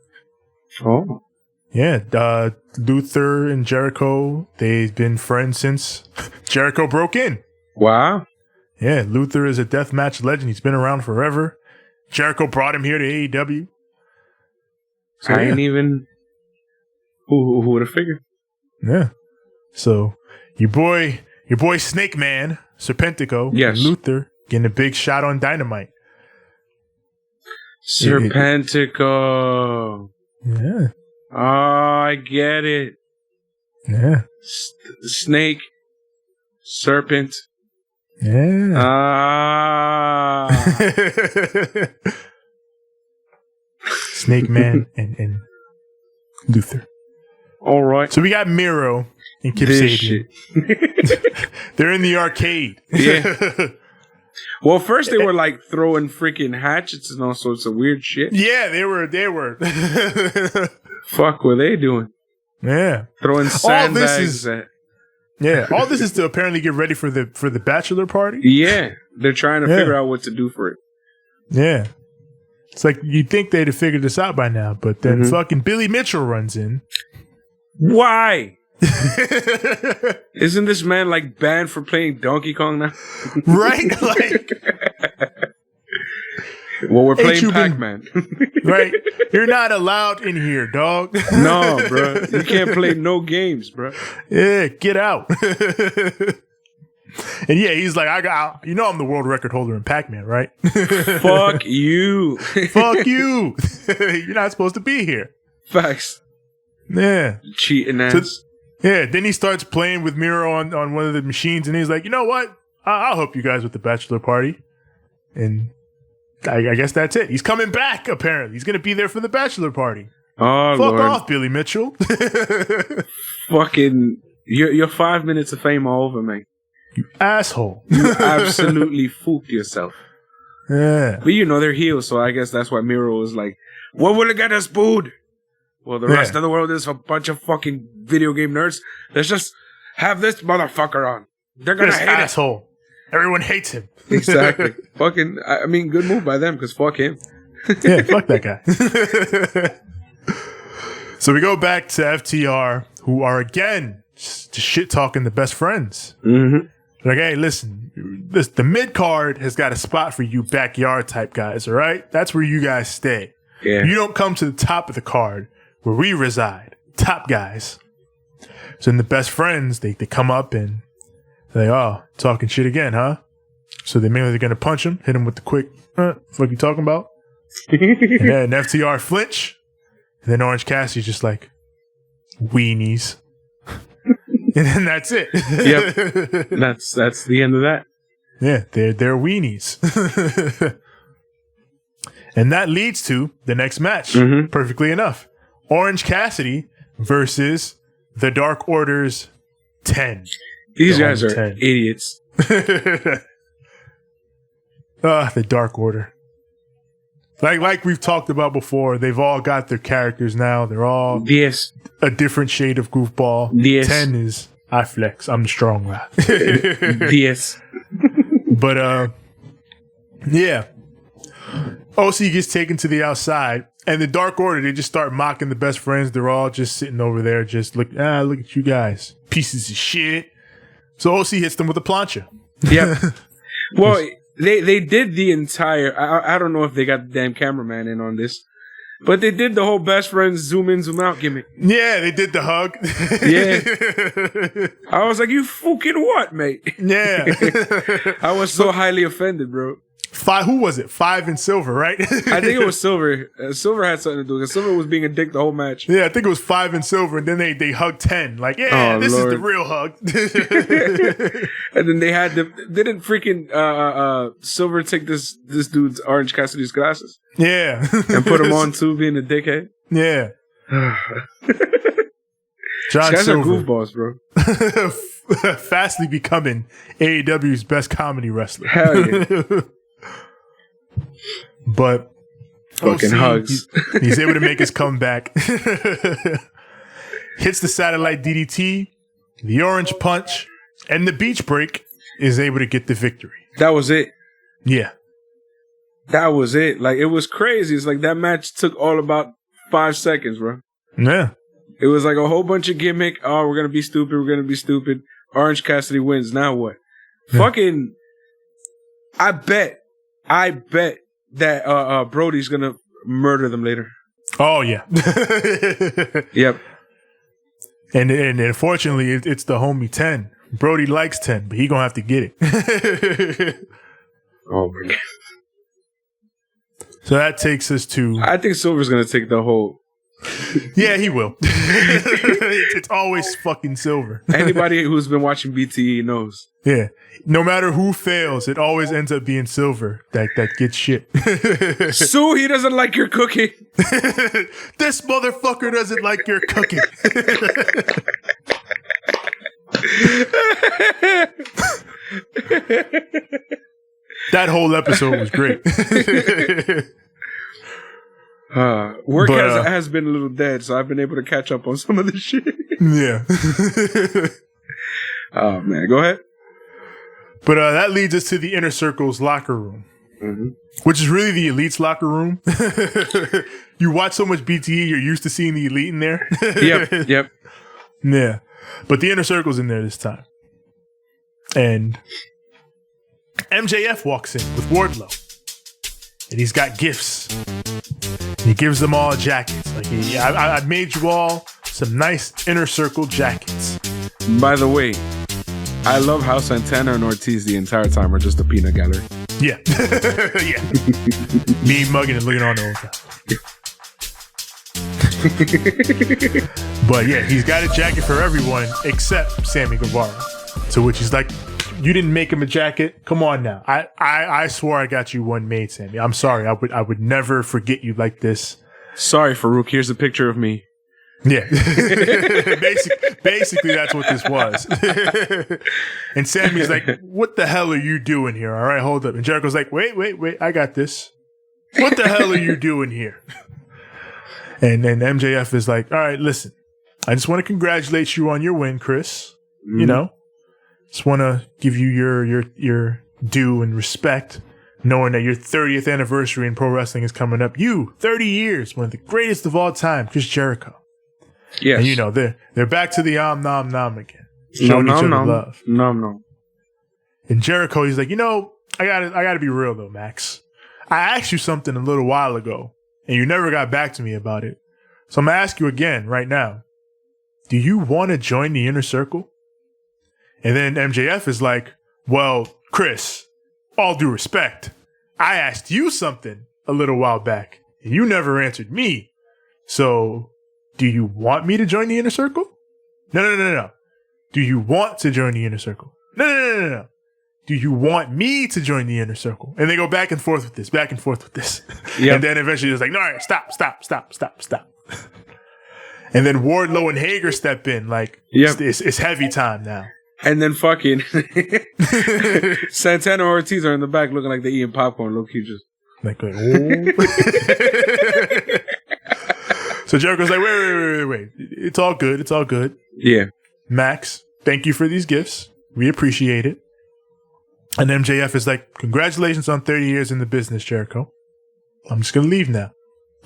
Oh. Yeah, Luther and Jericho, they've been friends since Jericho broke in. Wow. Yeah, Luther is a deathmatch legend. He's been around forever. Jericho brought him here to AEW. So, I ain't even... Who would have figured? Yeah. So, your boy Snake Man, Serpentico, yes. and Luther getting a big shot on Dynamite. Serpentico. Yeah. Oh, I get it. Yeah. Snake. Serpent. Yeah. Snake Man and Luther. All right. So we got Miro and Kip Sabian. They're in the arcade. Yeah. Well, first they were like throwing freaking hatchets and all sorts of weird shit. Yeah, they were. Fuck, what they doing? Yeah. Throwing sandbags at... Yeah, all this is to apparently get ready for the bachelor party. Yeah, they're trying to figure out what to do for it. Yeah. It's like you'd think they'd have figured this out by now, but then fucking Billy Mitchell runs in. Why? Isn't this man like banned for playing Donkey Kong now? Right? Like, well, we're playing Pac-Man. Right? You're not allowed in here, dog. No, bro. You can't play no games, bro. Yeah, get out. And yeah, he's like, I'm the world record holder in Pac-Man, right? Fuck you. Fuck you. You're not supposed to be here. Facts. Yeah. Cheating ass. Yeah, then he starts playing with Miro on one of the machines, and he's like, you know what? I'll help you guys with the bachelor party. And I guess that's it. He's coming back, apparently. He's going to be there for the bachelor party. Oh, Fuck Lord. off, Billy Mitchell. Fucking, your 5 minutes of fame are over, man. You asshole. You absolutely fooled yourself. Yeah. But they're heels, so I guess that's why Miro was like, what will it get us, booed? Well, the rest of the world is a bunch of fucking video game nerds. Let's just have this motherfucker on. They're gonna hate asshole. Everyone hates him. Exactly. Fucking, I mean, good move by them, because fuck him. Yeah, fuck that guy. So we go back to FTR, who are again just shit talking the best friends. Mm-hmm. Like, hey, listen, the mid card has got a spot for you backyard type guys, all right? That's where you guys stay. Yeah. You don't come to the top of the card where we reside, top guys. So then the best friends, they come up and they're like, oh, talking shit again, huh? So they're going to punch him, hit him with the quick, what you talking about? And then FTR flinch. And then Orange Cassidy's just like, weenies. And then that's it. Yep. That's the end of that. Yeah, they're weenies. And that leads to the next match. Mm-hmm. Perfectly enough. Orange Cassidy versus the Dark Order's 10. These guys are 10. idiots. The Dark Order. Like we've talked about before, they've all got their characters now. They're all Yes. a different shade of goofball. Yes. 10 is I flex. I'm the strong guy. Yes. But yeah. OC gets taken to the outside, and the Dark Order, they just start mocking the best friends. They're all just sitting over there, just look at you guys, pieces of shit. So OC hits them with a plancha. Yep. Well, they did the entire. I don't know if they got the damn cameraman in on this, but they did the whole best friends zoom in, zoom out gimmick. Yeah, they did the hug. Yeah. I was like, you fucking what, mate? Yeah. I was so highly offended, bro. Who was it? 5 and Silver, right? I think it was Silver. Silver had something to do because Silver was being a dick the whole match. Yeah, I think it was 5 and Silver, and then they hugged 10. Like, yeah, this Lord. is the real hug. And then they had didn't freaking Silver take this dude's Orange Cassidy's glasses? Yeah. And put him on too, being a dickhead? Yeah. These John guys Silver. are goofballs, bro. Fastly becoming AEW's best comedy wrestler. Hell yeah. But fucking hugs. He's able to make his comeback. Hits the satellite DDT, the orange punch, and the beach break, is able to get the victory. That was it. Yeah. That was it. Like, it was crazy. It's like that match took all about 5 seconds, bro. Yeah. It was like a whole bunch of gimmick. Oh, we're going to be stupid. We're going to be stupid. Orange Cassidy wins. Now what? Yeah. Fucking, I bet that Brody's going to murder them later. Oh, yeah. Yep. And unfortunately, it's the homie 10. Brody likes 10, but he going to have to get it. Oh, my God. So that takes us to... I think Silver's going to take the whole... Yeah, he will. It's always fucking Silver. Anybody who's been watching BTE knows. Yeah. No matter who fails, it always ends up being Silver that gets shit. Sue, he doesn't like your cooking. This motherfucker doesn't like your cooking. That whole episode was great. Work has been a little dead, so I've been able to catch up on some of this shit. Yeah. Oh, man. Go ahead. But that leads us to the Inner Circle's locker room, which is really the Elite's locker room. You watch so much BTE, you're used to seeing the Elite in there. Yep. Yeah. But the Inner Circle's in there this time. And MJF walks in with Wardlow. And he's got gifts. He gives them all jackets. Like, I made you all some nice Inner Circle jackets. By the way, I love how Santana and Ortiz the entire time are just a peanut gallery. Yeah. Yeah. Me mugging and looking on the whole time. But yeah, he's got a jacket for everyone except Sammy Guevara. To which he's like, you didn't make him a jacket? Come on now. I swore I got you one made, Sammy. I'm sorry. I would never forget you like this. Sorry, Farouk. Here's a picture of me. Yeah. Basically, that's what this was. And Sammy's like, what the hell are you doing here? All right, hold up. And Jericho's like, wait. I got this. What the hell are you doing here? And then MJF is like, all right, listen. I just want to congratulate you on your win, Chris. You know, just want to give you your due and respect, knowing that your 30th anniversary in pro wrestling is coming up. You, 30 years, one of the greatest of all time, Chris Jericho. Yes. And you know, they're back to the nom again. Showing each other love. No. And Jericho, he's like, you know, I gotta be real though, Max. I asked you something a little while ago, and you never got back to me about it. So I'm gonna ask you again right now. Do you want to join the Inner Circle? And then MJF is like, well, Chris, all due respect, I asked you something a little while back, and you never answered me. So, do you want me to join the Inner Circle? No. Do you want to join the Inner Circle? No. Do you want me to join the Inner Circle? And they go back and forth with this. Yep. And then eventually it's like, no, all right, stop. And then Wardlow and Hager step in, like, it's heavy time now. And then fucking Santana and Ortiz are in the back looking like they're eating popcorn. Low-key just like, oh. So Jericho's like, wait. It's all good. Yeah. Max, thank you for these gifts. We appreciate it. And MJF is like, congratulations on 30 years in the business, Jericho. I'm just going to leave now.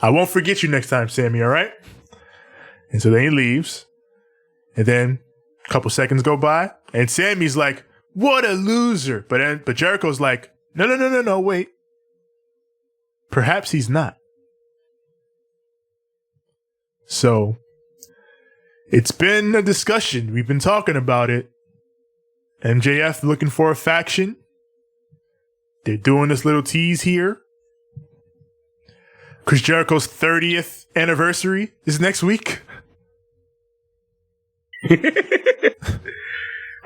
I won't forget you next time, Sammy, all right? And so then he leaves. And then a couple seconds go by. And Sammy's like, what a loser. But Jericho's like, no, wait. Perhaps he's not. So it's been a discussion. We've been talking about it. MJF looking for a faction. They're doing this little tease here. Chris Jericho's 30th anniversary is next week.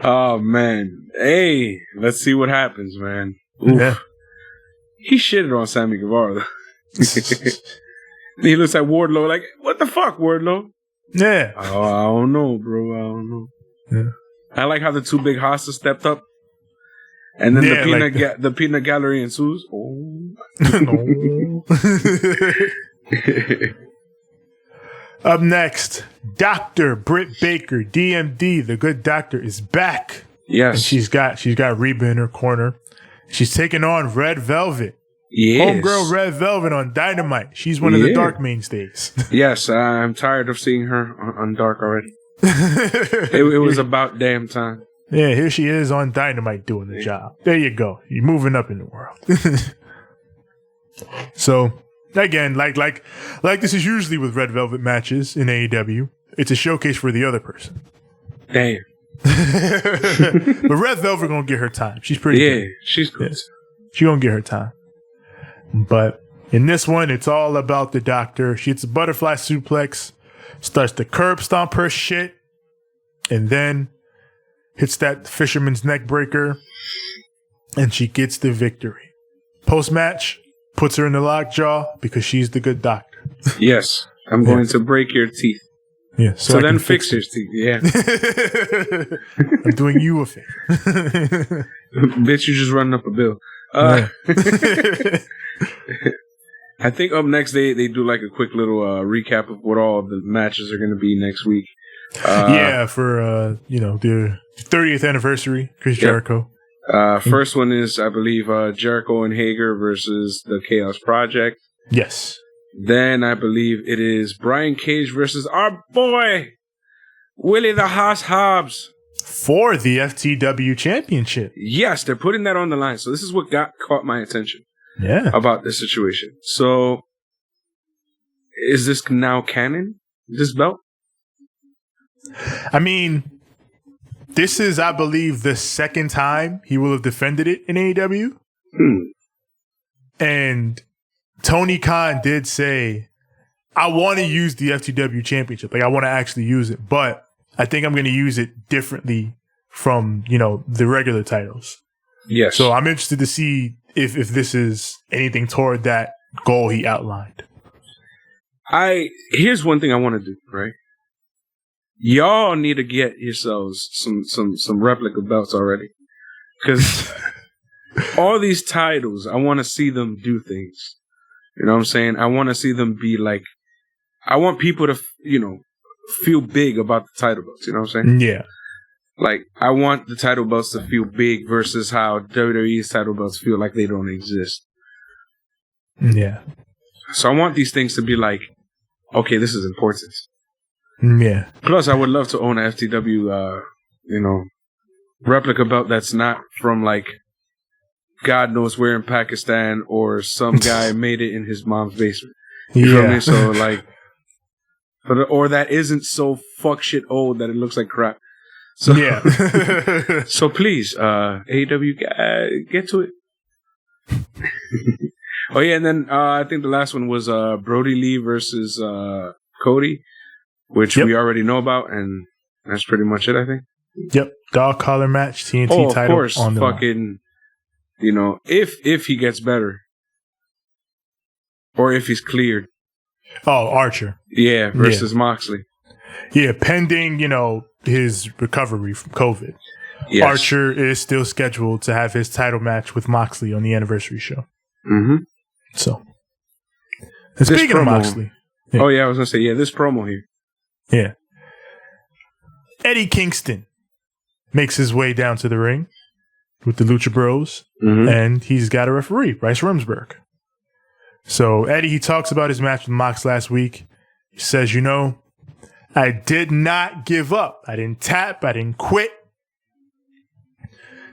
Oh, man. Hey, let's see what happens, man. Oof. Yeah. He shitted on Sammy Guevara, though. He looks at Wardlow like, what the fuck, Wardlow? Yeah. Oh, I don't know, bro. I don't know. Yeah. I like how the two big hostas stepped up. And then the peanut gallery ensues. Oh. No. Up next, Dr. Britt Baker, DMD, the good doctor, is back. Yes. And she's got Reba in her corner. She's taking on Red Velvet. Yes. Homegirl Red Velvet on Dynamite. She's one of the Dark mainstays. Yes, I'm tired of seeing her on Dark already. It was about damn time. Yeah, here she is on Dynamite doing the job. There you go. You're moving up in the world. So, again, like this is usually with Red Velvet matches in AEW, it's a showcase for the other person. Damn. But Red Velvet gonna get her time. She's pretty good. Yeah, she's good. Yes. She gonna get her time. But in this one, it's all about the doctor. She hits a butterfly suplex, starts to curb stomp her shit, and then hits that fisherman's neck breaker, and she gets the victory. Post-match, puts her in the lockjaw because she's the good doctor. Yes, I'm going to break your teeth. Yeah, so then fix your teeth. Yeah. I'm doing you a favor. Bitch, you just running up a bill. I think up next they do like a quick little recap of what all the matches are going to be next week. For the 30th anniversary, Chris Jericho. First one is, I believe, Jericho and Hager versus the Chaos Project. Yes. Then I believe it is Brian Cage versus our boy Willie the Haas Hobbs for the FTW Championship. Yes, they're putting that on the line. So this is what caught my attention. Yeah. About this situation. So, is this now canon? This belt? I mean, This is, I believe, the second time he will have defended it in AEW. And Tony Khan did say, I want to use the FTW championship. Like, I want to actually use it, but I think I'm going to use it differently from, the regular titles. Yes. So I'm interested to see if this is anything toward that goal he outlined. Here's one thing I want to do, right? Y'all need to get yourselves some replica belts already. Because all these titles, I want to see them do things. You know what I'm saying? I want to see them be like, I want people to, feel big about the title belts. You know what I'm saying? Yeah. Like, I want the title belts to feel big versus how WWE's title belts feel like they don't exist. Yeah. So I want these things to be like, okay, this is important. Yeah. Plus, I would love to own an FTW, replica belt that's not from, like, God knows where in Pakistan or some guy made it in his mom's basement. You feel me? So, like, or that isn't so fuck shit old that it looks like crap. So, yeah. So please, AEW, get to it. Oh, yeah, and then I think the last one was Brody Lee versus Cody, which we already know about, and that's pretty much it, I think. Yep, dog collar match, TNT title. Of course, on the fucking, if he gets better, or if he's cleared. Oh, Archer. Yeah, versus Moxley. Yeah, pending, his recovery from COVID. Yes. Archer is still scheduled to have his title match with Moxley on the anniversary show. Mm-hmm. So, and speaking of Moxley. Yeah. Oh, yeah, I was going to say, this promo here. Yeah. Eddie Kingston makes his way down to the ring with the Lucha Bros, and he's got a referee, Bryce Remsburg. So, Eddie, he talks about his match with Mox last week. He says, I did not give up. I didn't tap. I didn't quit.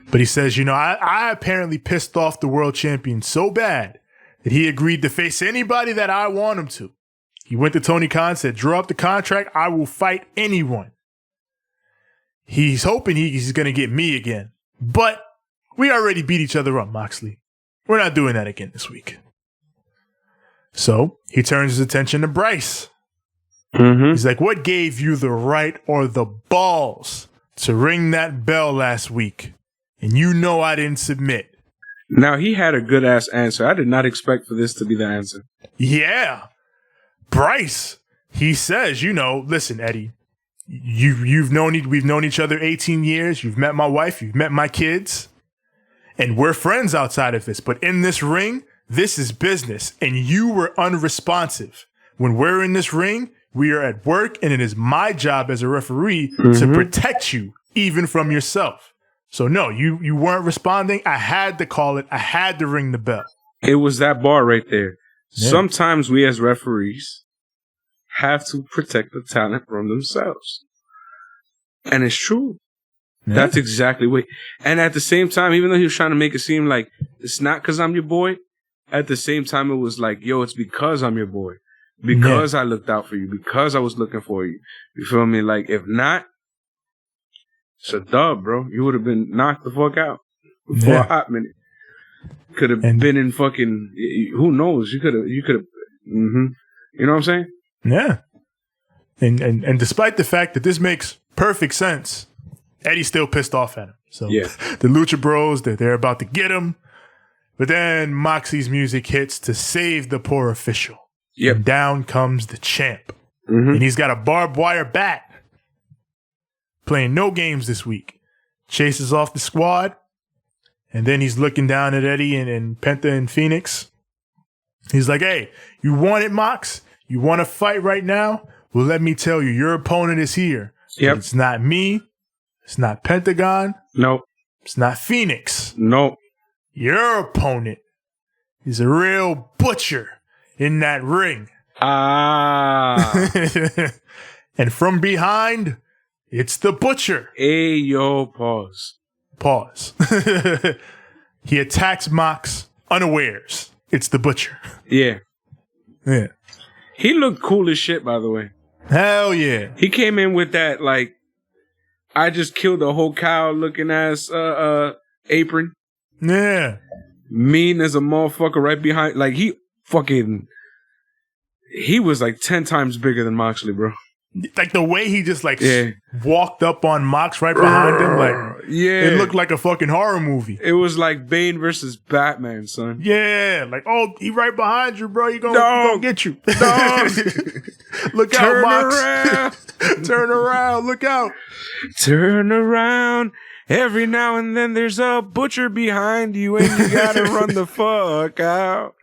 But he says, I apparently pissed off the world champion so bad that he agreed to face anybody that I want him to. He went to Tony Khan, said, draw up the contract. I will fight anyone. He's hoping he's going to get me again. But we already beat each other up, Moxley. We're not doing that again this week. So he turns his attention to Bryce. He's like, what gave you the right or the balls to ring that bell last week? And I didn't submit. Now, he had a good-ass answer. I did not expect for this to be the answer. Yeah. Bryce, he says, listen, Eddie, we've known each other 18 years. You've met my wife. You've met my kids. And we're friends outside of this. But in this ring, this is business. And you were unresponsive. When we're in this ring, we are at work, and it is my job as a referee to protect you, even from yourself. So, no, you weren't responding. I had to call it. I had to ring the bell. It was that bar right there. Yeah. Sometimes we as referees have to protect the talent from themselves. And it's true. Yeah. That's exactly what. And at the same time, even though he was trying to make it seem like it's not because I'm your boy, at the same time, it was like, yo, it's because I'm your boy. Because I looked out for you. Because I was looking for you. You feel me? Like, if not, it's a dub, bro. You would have been knocked the fuck out for a hot minute. Could have been in fucking, who knows? You could have, you know what I'm saying? Yeah. And despite the fact that this makes perfect sense, Eddie's still pissed off at him. So the Lucha Bros, they're about to get him. But then Moxie's music hits to save the poor official. Yep. And down comes the champ. And he's got a barbed wire bat. Playing no games this week. Chases off the squad. And then he's looking down at Eddie and Penta and Phoenix. He's like, hey, you want it, Mox? You want to fight right now? Well, let me tell you, your opponent is here. Yep. It's not me. It's not Pentagon. Nope. It's not Phoenix. Nope. Your opponent is a real butcher in that ring. And from behind, it's the butcher. Hey, yo, pause. He attacks Mox unawares. It's the butcher. Yeah. Yeah. He looked cool as shit, by the way. Hell yeah. He came in with that, like, I just killed a whole cow looking ass apron. Yeah. Mean as a motherfucker right behind. Like, he was like 10 times bigger than Moxley, bro. Like the way he just walked up on Mox right behind him, like it looked like a fucking horror movie. It was like Bane versus Batman, son. Yeah, like he right behind you, bro. He gonna get you. No. Look out, Mox. Turn around. Look out. Turn around. Every now and then there's a butcher behind you and you gotta run the fuck out.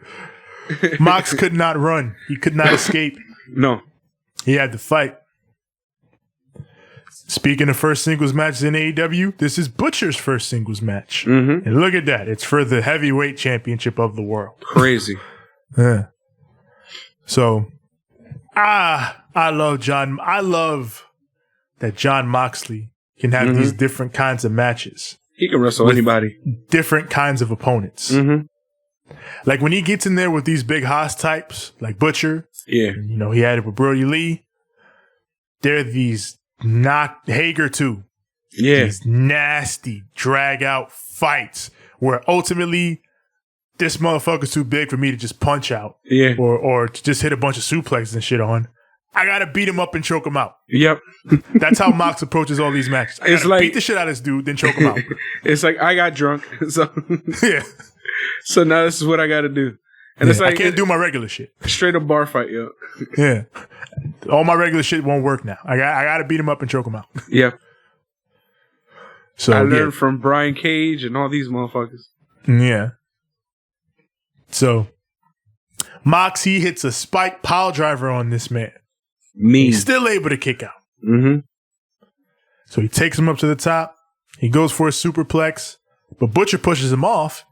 Mox could not run. He could not escape. No. He had to fight. Speaking of first singles matches in AEW, this is Butcher's first singles match. Mm-hmm. And look at that. It's for the heavyweight championship of the world. Crazy. Yeah. So, I love that Jon Moxley can have these different kinds of matches. He can wrestle anybody. Different kinds of opponents. Mm-hmm. Like when he gets in there with these big Haas types, like Butcher. Yeah. You know, he had it with Brody Lee. They're these Hager too. Yeah. These nasty drag out fights where ultimately this motherfucker's too big for me to just punch out. Yeah. Or to just hit a bunch of suplexes and shit on. I gotta beat him up and choke him out. Yep. That's how Mox approaches all these matches. I gotta beat the shit out of this dude, then choke him out. It's like I got drunk. So yeah. So now this is what I gotta do. And it's like I can't do my regular shit. Straight up bar fight, yo. Yeah. All my regular shit won't work now. I gotta beat him up and choke him out. Yep. So I learned from Brian Cage and all these motherfuckers. Yeah. So Mox, he hits a spike pile driver on this man. He's still able to kick out. Mm-hmm. So he takes him up to the top. He goes for a superplex, but Butcher pushes him off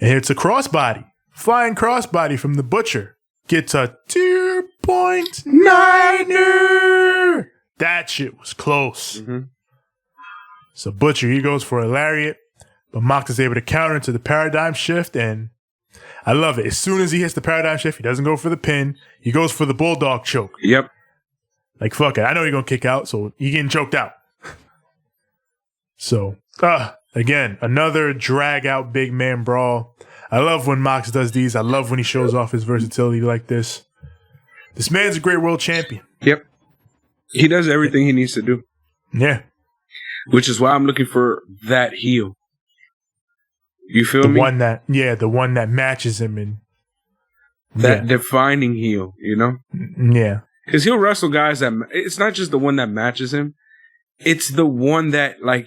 and hits a crossbody. Flying crossbody from the Butcher. Gets a 2.9er. That shit was close. Mm-hmm. So Butcher, he goes for a lariat, but Mox is able to counter into the paradigm shift, and I love it. As soon as he hits the paradigm shift, he doesn't go for the pin. He goes for the bulldog choke. Yep. Like, fuck it. I know you're going to kick out, so he getting choked out. So, again, another drag-out big man brawl. I love when Mox does these. I love when he shows off his versatility like this. This man's a great world champion. Yep. He does everything he needs to do. Yeah. Which is why I'm looking for that heel. You feel me? The one that matches him in that defining heel, you know? Yeah. Because he'll wrestle guys that it's not just the one that matches him. It's the one that, like,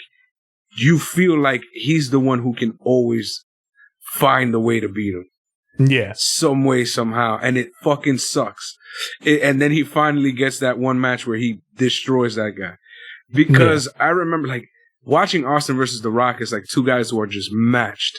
you feel like he's the one who can always find the way to beat him. Yeah. Some way, somehow. And it fucking sucks. And then he finally gets that one match where he destroys that guy. Because I remember, like, watching Austin versus The Rock is like two guys who are just matched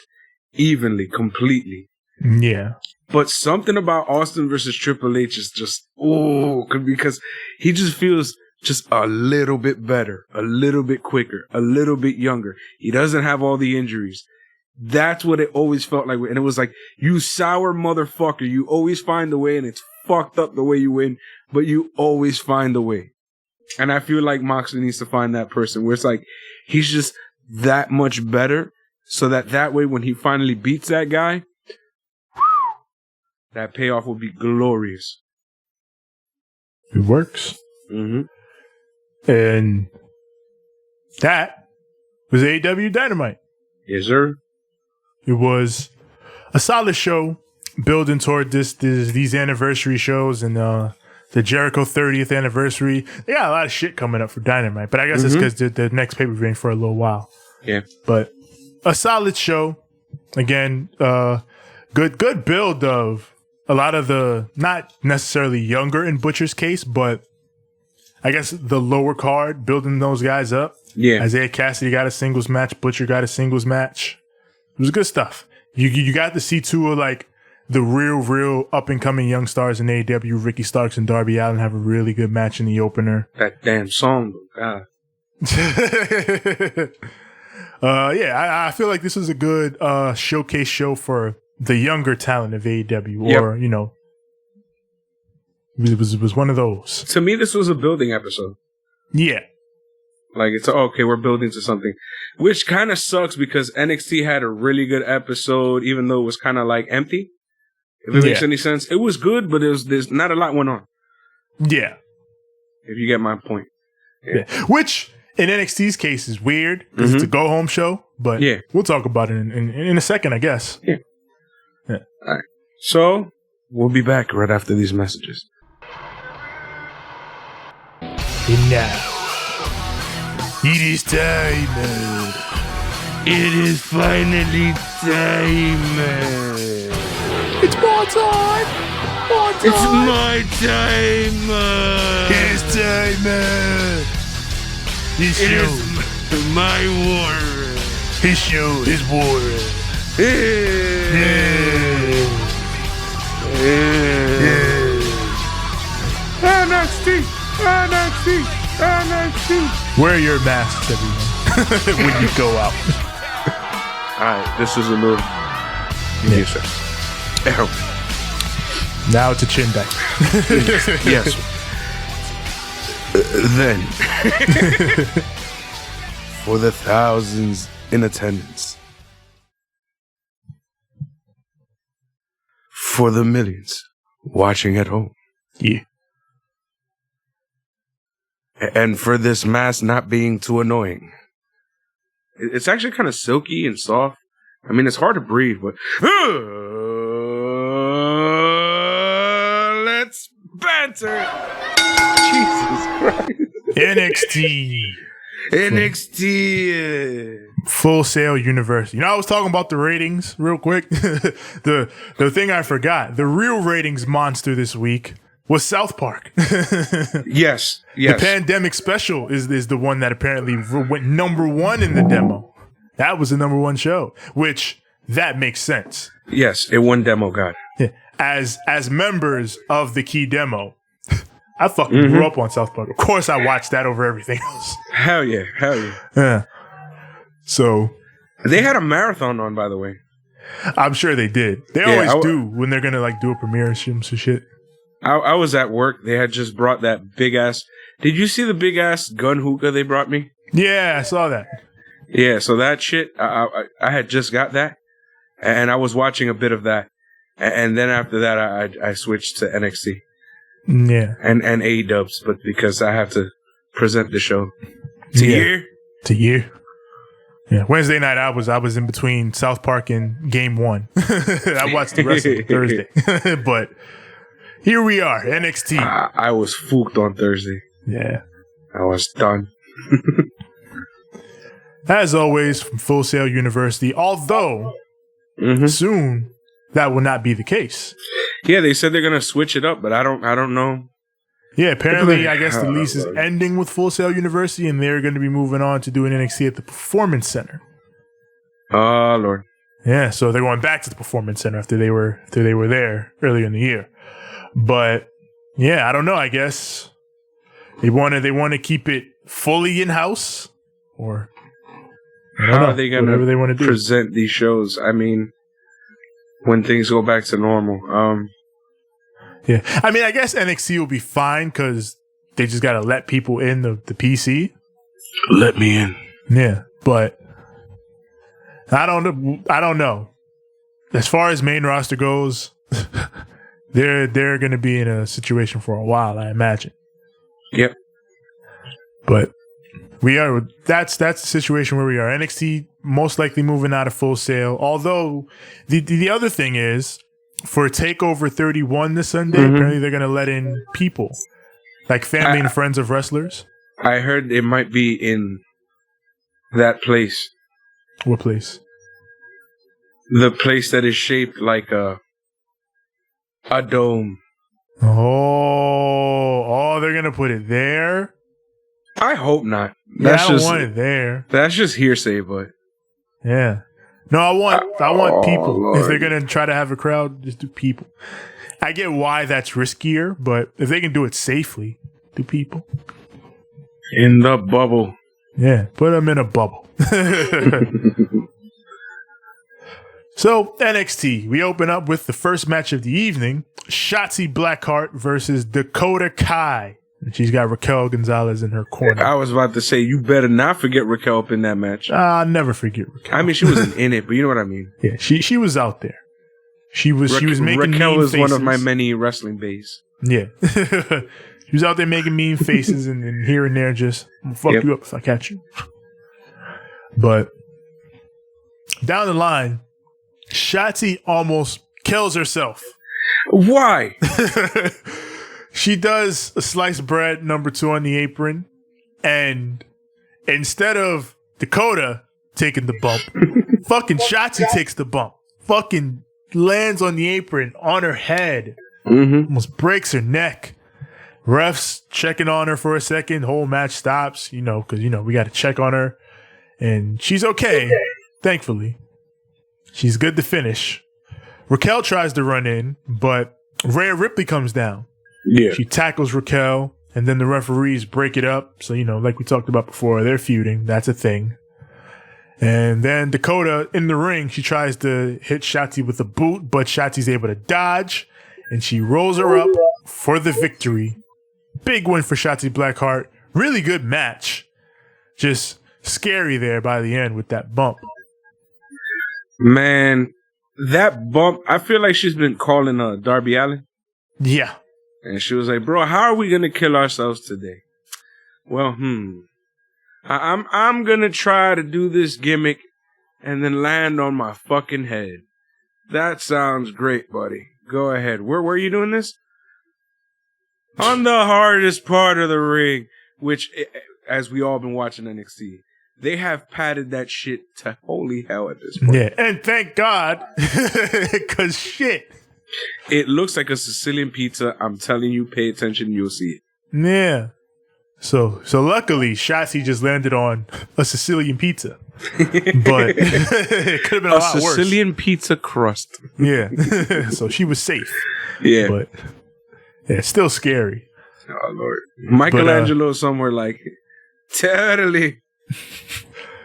evenly, completely. Yeah. But something about Austin versus Triple H is just, because he just feels just a little bit better, a little bit quicker, a little bit younger. He doesn't have all the injuries. That's what it always felt like. And it was like, you sour motherfucker, you always find a way, and it's fucked up the way you win, but you always find a way. And I feel like Moxley needs to find that person where it's like, he's just that much better, so that way when he finally beats that guy, that payoff will be glorious. It works. Mm-hmm. And that was AEW Dynamite. Yes, sir. It was a solid show building toward these anniversary shows and the Jericho 30th anniversary. They got a lot of shit coming up for Dynamite, but I guess it's because the next pay-per-view ain't for a little while. Yeah. But a solid show. Again, good build of a lot of the, not necessarily younger in Butcher's case, but I guess the lower card, building those guys up. Yeah. Isaiah Cassidy got a singles match. Butcher got a singles match. It was good stuff. You got to see two of like the real up and coming young stars in AEW. Ricky Starks and Darby Allin have a really good match in the opener. That damn song, God. I feel like this was a good showcase show for the younger talent of AEW, or you know, it was one of those. To me, this was a building episode. Yeah, Like, it's okay, we're building to something. Which kind of sucks because NXT had a really good episode, even though it was kind of like empty. If it makes any sense. It was good, but there's not a lot went on. Yeah. If you get my point. Yeah. Which, in NXT's case, is weird because it's a go-home show. But we'll talk about it in a second, I guess. Yeah. All right. So, we'll be back right after these messages. And now, it is time. It is finally time. It's more time. More time. It's my time. It's time. His It show. is my war. His show is war. NXT. Wear your masks, everyone, when you go out. Alright, this is a little. Yes, sir. Now it's a chin bag. Yes. Then, for the thousands in attendance, for the millions watching at home, Yeah. and for this mask not being too annoying. It's actually kind of silky and soft. I mean, it's hard to breathe, but let's banter. Jesus Christ. NXT. Full Sail University. You know, I was talking about the ratings real quick. the thing I forgot, the real ratings monster this week was South Park. Yes. The pandemic special is the one that apparently went number one in the demo. That was the number one show, which that makes sense. Yes, it won demo, God. Yeah. As members of the key demo, I fucking grew up on South Park. Of course, I watched that over everything else. Hell yeah. Yeah. So They had a marathon on, by the way. I'm sure they did. They always do when they're gonna like do a premiere and some shit. I was at work. They had just brought that big ass. Did you see the big ass gun hookah they brought me? Yeah, I saw that. Yeah, so that shit, I had just got that, and I was watching a bit of that, and then after that, I switched to NXT. Yeah, and AEW, but because I have to present the show to you. Yeah, Wednesday night I was in between South Park and Game 1. I watched the rest of it Thursday, but here we are, NXT. I was fooked on Thursday. Yeah, I was done. As always, from Full Sail University, although soon that will not be the case. Yeah, they said they're gonna switch it up, but I don't know. Yeah, apparently, I guess the lease is ending with Full Sail University, and they're going to be moving on to doing NXT at the Performance Center. Oh Lord. Yeah, so they're going back to the Performance Center after they were there earlier in the year. But yeah, I don't know. I guess they want to keep it fully in house, or how are they going to present these shows? I mean, when things go back to normal. Yeah, I mean, I guess NXT will be fine because they just got to let people in the PC. Let me in. Yeah, but I don't know. As far as main roster goes, they're going to be in a situation for a while, I imagine. Yep. But that's the situation where we are. NXT most likely moving out of Full Sail. Although the other thing is, for TakeOver 31 this Sunday, apparently they're going to let in people, like family and friends of wrestlers. I heard it might be in that place. What place? The place that is shaped like a dome. Oh, they're going to put it there? I hope not. I don't want it there. That's just hearsay, but yeah. No, I want people. Lord. If they're gonna try to have a crowd, just do people. I get why that's riskier, but if they can do it safely, do people. In the bubble. Yeah, put them in a bubble. So, NXT, we open up with the first match of the evening, Shotzi Blackheart versus Dakota Kai. And she's got Raquel Gonzalez in her corner. I was about to say, you better not forget Raquel up in that match. I'll never forget Raquel. I mean, she wasn't in it, but you know what I mean. Yeah, she was out there. She was making Raquel mean is faces. one of my many wrestling bays. Yeah. She was out there making mean faces and here and there just, I'm gonna fuck you up if I catch you. But down the line, Shotzi almost kills herself. Why? She does a sliced bread number 2 on the apron, and instead of Dakota taking the bump, fucking Shotzi takes the bump. Fucking lands on the apron on her head. Almost breaks her neck. Refs checking on her for a second. Whole match stops, because, we got to check on her. And she's okay, thankfully. She's good to finish. Raquel tries to run in, but Rhea Ripley comes down. Yeah. She tackles Raquel, and then the referees break it up. So, like we talked about before, they're feuding. That's a thing. And then Dakota in the ring, she tries to hit Shotzi with a boot, but Shotzi's able to dodge, and she rolls her up for the victory. Big win for Shotzi Blackheart. Really good match. Just scary there by the end with that bump. Man, that bump, I feel like she's been calling Darby Allin. Yeah. And she was like, bro, how are we going to kill ourselves today? Well, I'm going to try to do this gimmick and then land on my fucking head. That sounds great, buddy. Go ahead. Where are you doing this? On the hardest part of the ring, which, as we all been watching NXT, they have padded that shit to holy hell at this point. Yeah, and thank God, because shit. It looks like a Sicilian pizza. I'm telling you, pay attention, you'll see it. Yeah. So luckily, Shotzi just landed on a Sicilian pizza. But it could have been a lot worse. A Sicilian pizza crust. Yeah. So she was safe. Yeah. But yeah, it's still scary. Oh, Lord. Michelangelo somewhere like it. Totally.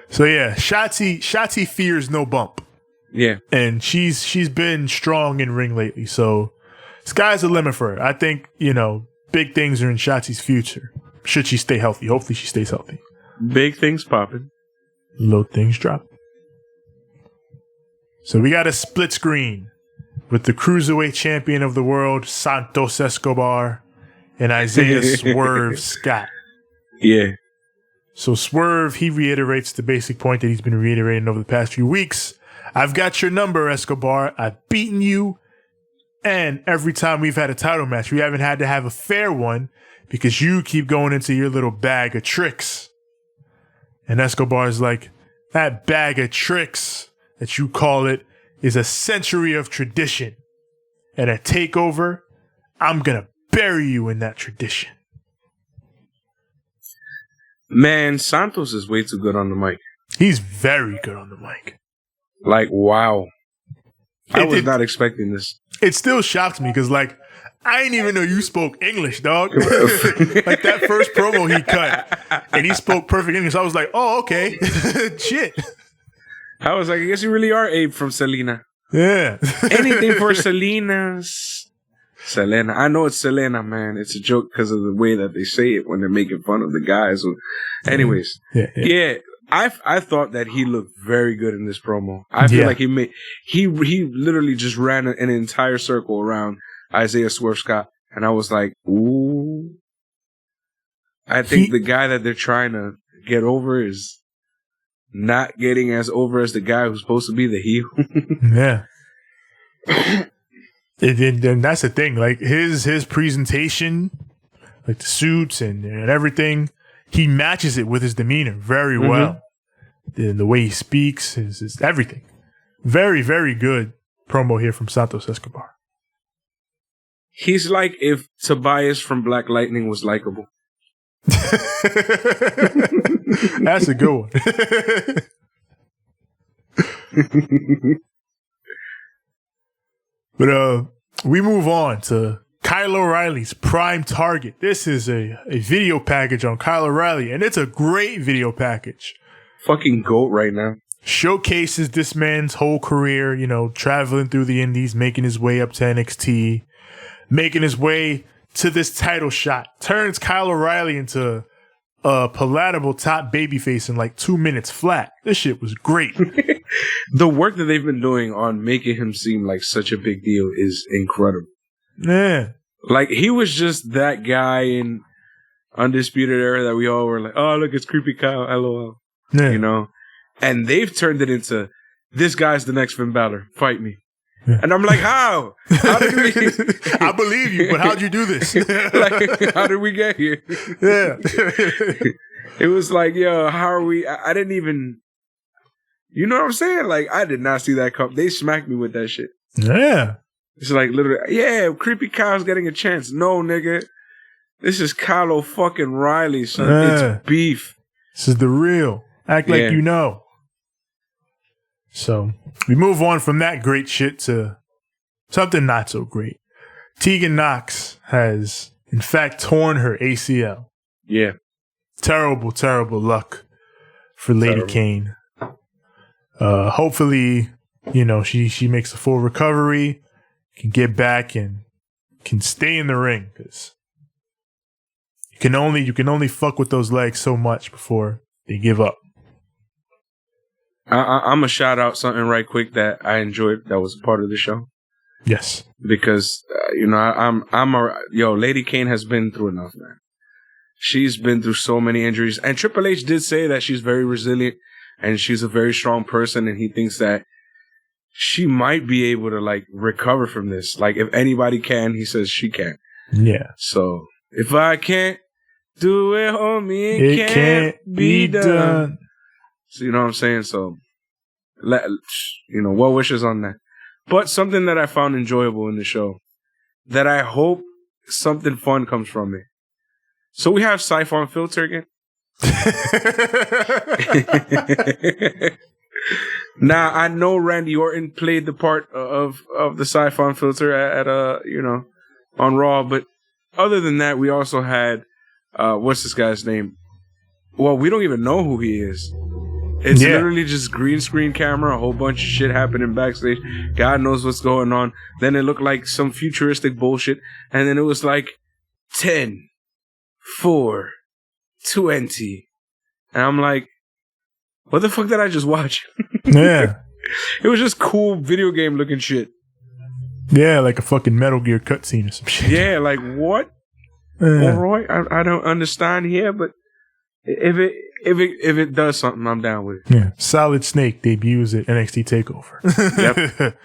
So yeah, Shotzi fears no bump. Yeah. And she's been strong in ring lately. So sky's the limit for her. I think, big things are in Shotzi's future. Should she stay healthy? Hopefully she stays healthy. Big things popping. Little things drop. So we got a split screen with the Cruiserweight Champion of the World, Santos Escobar, and Isaiah Swerve Scott. Yeah. So Swerve, he reiterates the basic point that he's been reiterating over the past few weeks. I've got your number, Escobar. I've beaten you. And every time we've had a title match, we haven't had to have a fair one because you keep going into your little bag of tricks. And Escobar's like, that bag of tricks that you call it is a century of tradition. And a takeover, I'm going to bury you in that tradition. Man, Santos is way too good on the mic. He's very good on the mic. Like, wow. I was not expecting this. It still shocks me because, I didn't even know you spoke English, dog. Like, that first promo he cut, and he spoke perfect English. I was like, oh, okay. Shit. I was like, I guess you really are Abe from Selena. Yeah. Anything for Selena's. Selena. I know it's Selena, man. It's a joke because of the way that they say it when they're making fun of the guys. Anyways. Yeah. I thought that he looked very good in this promo. I feel like he literally just ran an entire circle around Isaiah Swerve Scott, and I was like, ooh. I think the guy that they're trying to get over is not getting as over as the guy who's supposed to be the heel. Yeah. And that's the thing. Like his presentation, like the suits and everything, he matches it with his demeanor very well. The way he speaks, is everything. Very, very good promo here from Santos Escobar. He's like if Tobias from Black Lightning was likable. That's a good one. But we move on to Kyle O'Reilly's Prime Target. This is a video package on Kyle O'Reilly, and it's a great video package. Fucking GOAT right now. Showcases this man's whole career, traveling through the indies, making his way up to NXT, making his way to this title shot. Turns Kyle O'Reilly into a palatable top babyface in like 2 minutes flat. This shit was great. The work that they've been doing on making him seem like such a big deal is incredible. Yeah. Like, he was just that guy in Undisputed Era that we all were like, oh, look, it's Creepy Kyle, LOL. Yeah. You know? And they've turned it into, this guy's the next Finn Balor. Fight me. Yeah. And I'm like, how? How did we? I believe you, but how'd you do this? Like, how did we get here? Yeah. It was like, yo, how are we? I didn't even, you know what I'm saying? Like, I did not see that come. They smacked me with that shit. Yeah. It's like, literally, yeah, Creepy Kyle's getting a chance. No, nigga. This is Kyle fucking Riley, son. Yeah. It's beef. This is the real. Act like you know. So we move on from that great shit to something not so great. Tegan Knox has, in fact, torn her ACL. Yeah. Terrible, terrible luck for Lady Kane. Hopefully, you know, she makes a full recovery, can get back and can stay in the ring, because you can only fuck with those legs so much before they give up. I'm gonna shout out something right quick that I enjoyed that was part of the show. Yes, because you know Lady Kane has been through enough, man. She's been through so many injuries, and Triple H did say that she's very resilient and she's a very strong person, and he thinks that she might be able to like recover from this. Like, if anybody can, he says she can. Yeah. So if I can't do it, homie, it can't be done. So, you know what I'm saying? So, well wishes on that. But something that I found enjoyable in the show, that I hope something fun comes from it. So we have Siphon Filter again. Now, I know Randy Orton played the part of the Siphon Filter at on Raw, but other than that, we also had, what's this guy's name? Well, we don't even know who he is. It's literally just green screen camera, a whole bunch of shit happening backstage. God knows what's going on. Then it looked like some futuristic bullshit. And then it was like 10, 4, 20. And I'm like, what the fuck did I just watch? Yeah. It was just cool video game looking shit. Yeah, like a fucking Metal Gear cutscene or some shit. Yeah, like what? All right, I don't understand here, but if it does something, I'm down with it. Yeah, Solid Snake debuts at NXT Takeover. Yep.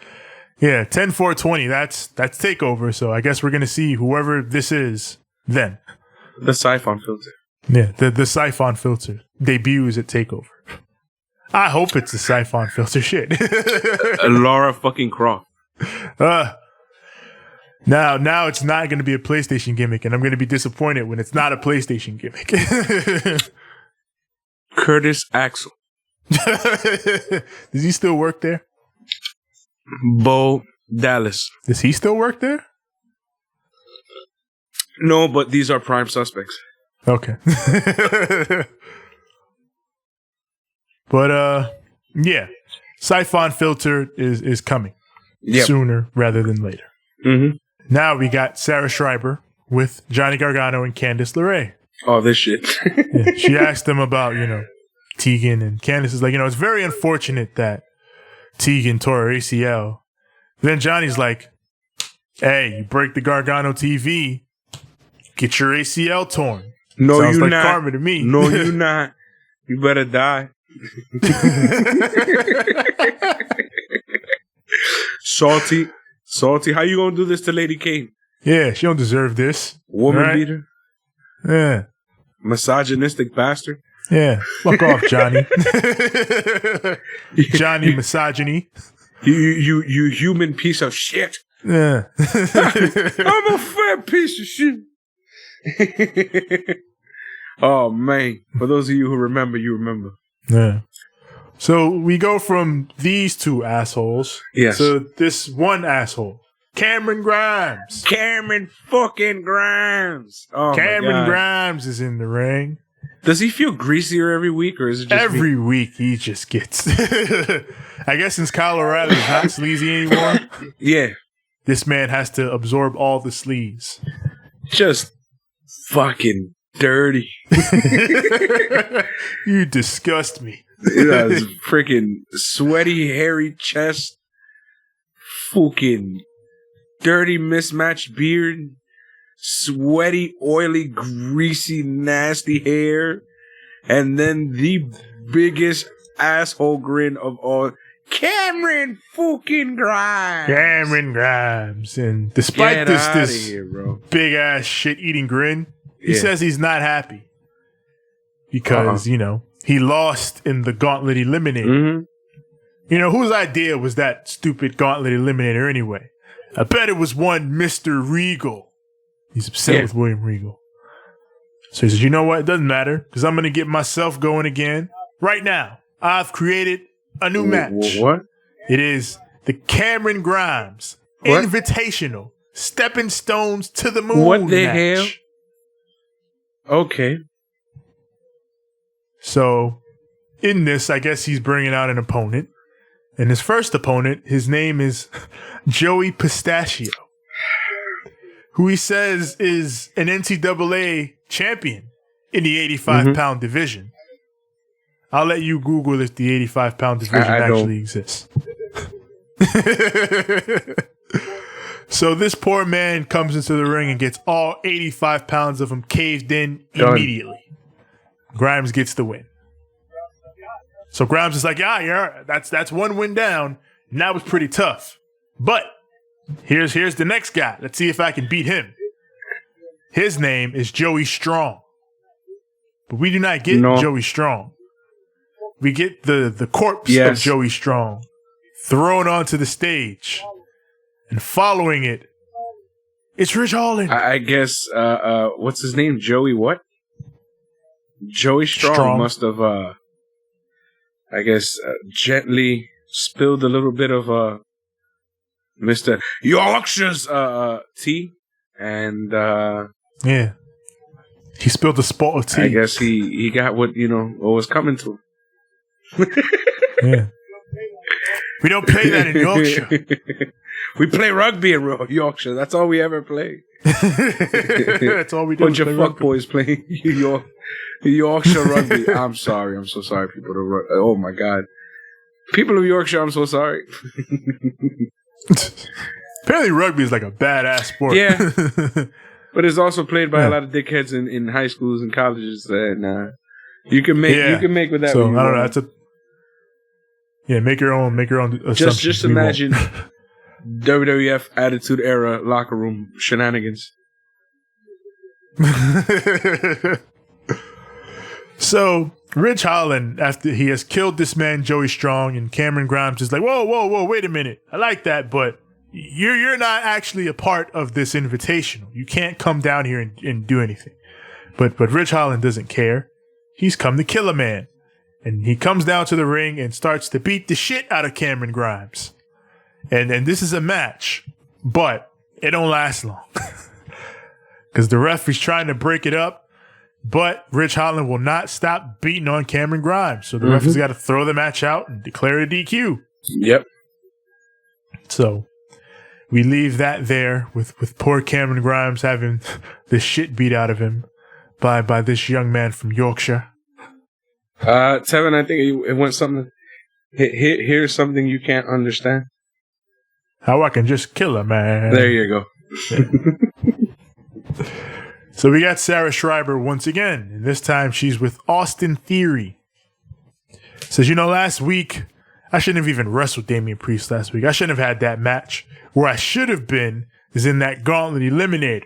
Yeah, 10-4-20. That's Takeover. So I guess we're gonna see whoever this is then. The Siphon Filter. Yeah, the Siphon Filter debuts at Takeover. I hope it's the Siphon Filter shit. Laura fucking Croft. Now it's not going to be a PlayStation gimmick, and I'm going to be disappointed when it's not a PlayStation gimmick. Curtis Axel. Does he still work there? Bo Dallas. Does he still work there? No, but these are prime suspects. Okay. But yeah, Siphon Filter is coming sooner rather than later. Mm-hmm. Now we got Sarah Schreiber with Johnny Gargano and Candice LeRae. Oh, this shit. Yeah, she asked them about, Tegan, and Candice is like, it's very unfortunate that Tegan tore her ACL. Then Johnny's like, hey, you break the Gargano TV, get your ACL torn. No, Sounds you like not. karma to me. No, you not. You better die. Salty, how you gonna do this to Lady Kane? Yeah, she don't deserve this. Woman beater. Yeah. Misogynistic bastard. Yeah. Fuck off, Johnny. Johnny misogyny. You human piece of shit. Yeah. I'm a fat piece of shit. Oh man. For those of you who remember, you remember. Yeah. So we go from these two assholes to this one asshole. Cameron Grimes. Cameron fucking Grimes. Oh, Cameron Grimes is in the ring. Does he feel greasier every week, or is it just every week he just gets? I guess since Kyle O'Reilly is not sleazy anymore. Yeah. This man has to absorb all the sleaze. just fucking dirty. You disgust me. His freaking sweaty, hairy chest, fucking dirty, mismatched beard, sweaty, oily, greasy, nasty hair, and then the biggest asshole grin of all, Cameron fucking Grimes. Cameron Grimes. And despite this here, big ass shit eating grin, he says he's not happy because, you know, he lost in the Gauntlet Eliminator. Mm-hmm. You know, whose idea was that stupid Gauntlet Eliminator anyway? I bet it was one Mr. Regal. He's upset with William Regal. So he says, you know what? It doesn't matter because I'm going to get myself going again. Right now, I've created a new match. What? It is the Cameron Grimes Invitational Stepping Stones to the Moon What the match. hell? Okay. So, in this, I guess he's bringing out an opponent. And his first opponent, his name is Joey Pistachio, who he says is an NCAA champion in the 85-pound division. I'll let you Google if the 85-pound division actually exists. So this poor man comes into the ring and gets all 85 pounds of him caved in immediately. Grimes gets the win. So Grimes is like, yeah, that's one win down. And that was pretty tough. But here's the next guy. Let's see if I can beat him. His name is Joey Strong. But we do not get Joey Strong. We get the corpse of Joey Strong thrown onto the stage. And following it, it's Ridge Holland. I guess, what's his name? Joey what? Joey Strong. Must have, I guess, gently spilled a little bit of Mr. Yorkshire's tea. And, yeah. He spilled a spot of tea. I guess he got what was coming to him. Yeah. We don't play that in Yorkshire. We play rugby in Yorkshire. That's all we ever play. That's all we do. Bunch of fuckboys playing Yorkshire rugby. I'm sorry. I'm so sorry, people. Oh my God. People of Yorkshire, I'm so sorry. Apparently rugby is like a badass sport. Yeah. But it's also played by a lot of dickheads in high schools and colleges. And you can make with that. So, I don't know. That's make your own assumptions. Just imagine WWF Attitude Era locker room shenanigans. So Ridge Holland, after he has killed this man Joey Strong, and Cameron Grimes is like, whoa, wait a minute, I like that, but you're not actually a part of this invitational. You can't come down here and do anything. But Ridge Holland doesn't care. He's come to kill a man. And he comes down to the ring and starts to beat the shit out of Cameron Grimes. And this is a match, but it don't last long. Because the ref is trying to break it up, but Ridge Holland will not stop beating on Cameron Grimes. So the ref has got to throw the match out and declare a DQ. Yep. So we leave that there with poor Cameron Grimes having the shit beat out of him by this young man from Yorkshire. Tevin, I think it went something. Here's something you can't understand. How I can just kill a man. There you go. So we got Sarah Schreiber once again, and this time she's with Austin Theory. Says, last week, I shouldn't have even wrestled Damian Priest last week. I shouldn't have had that match. Where I should have been is in that Gauntlet Eliminator.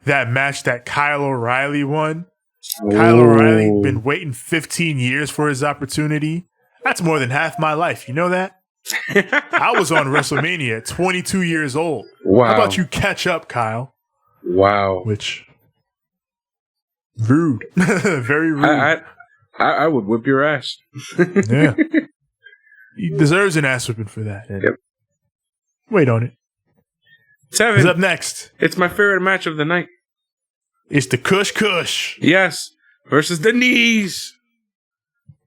That match that Kyle O'Reilly won. Kyle O'Reilly been waiting 15 years for his opportunity. That's more than half my life. You know that? I was on WrestleMania at 22 years old. Wow. How about you catch up, Kyle? Wow. Which, rude. Very rude. I would whip your ass. Yeah. He deserves an ass whipping for that. Yep. Wait on it. Tevin. Who's up next? It's my favorite match of the night. It's the Kush. Yes. Versus the Knees.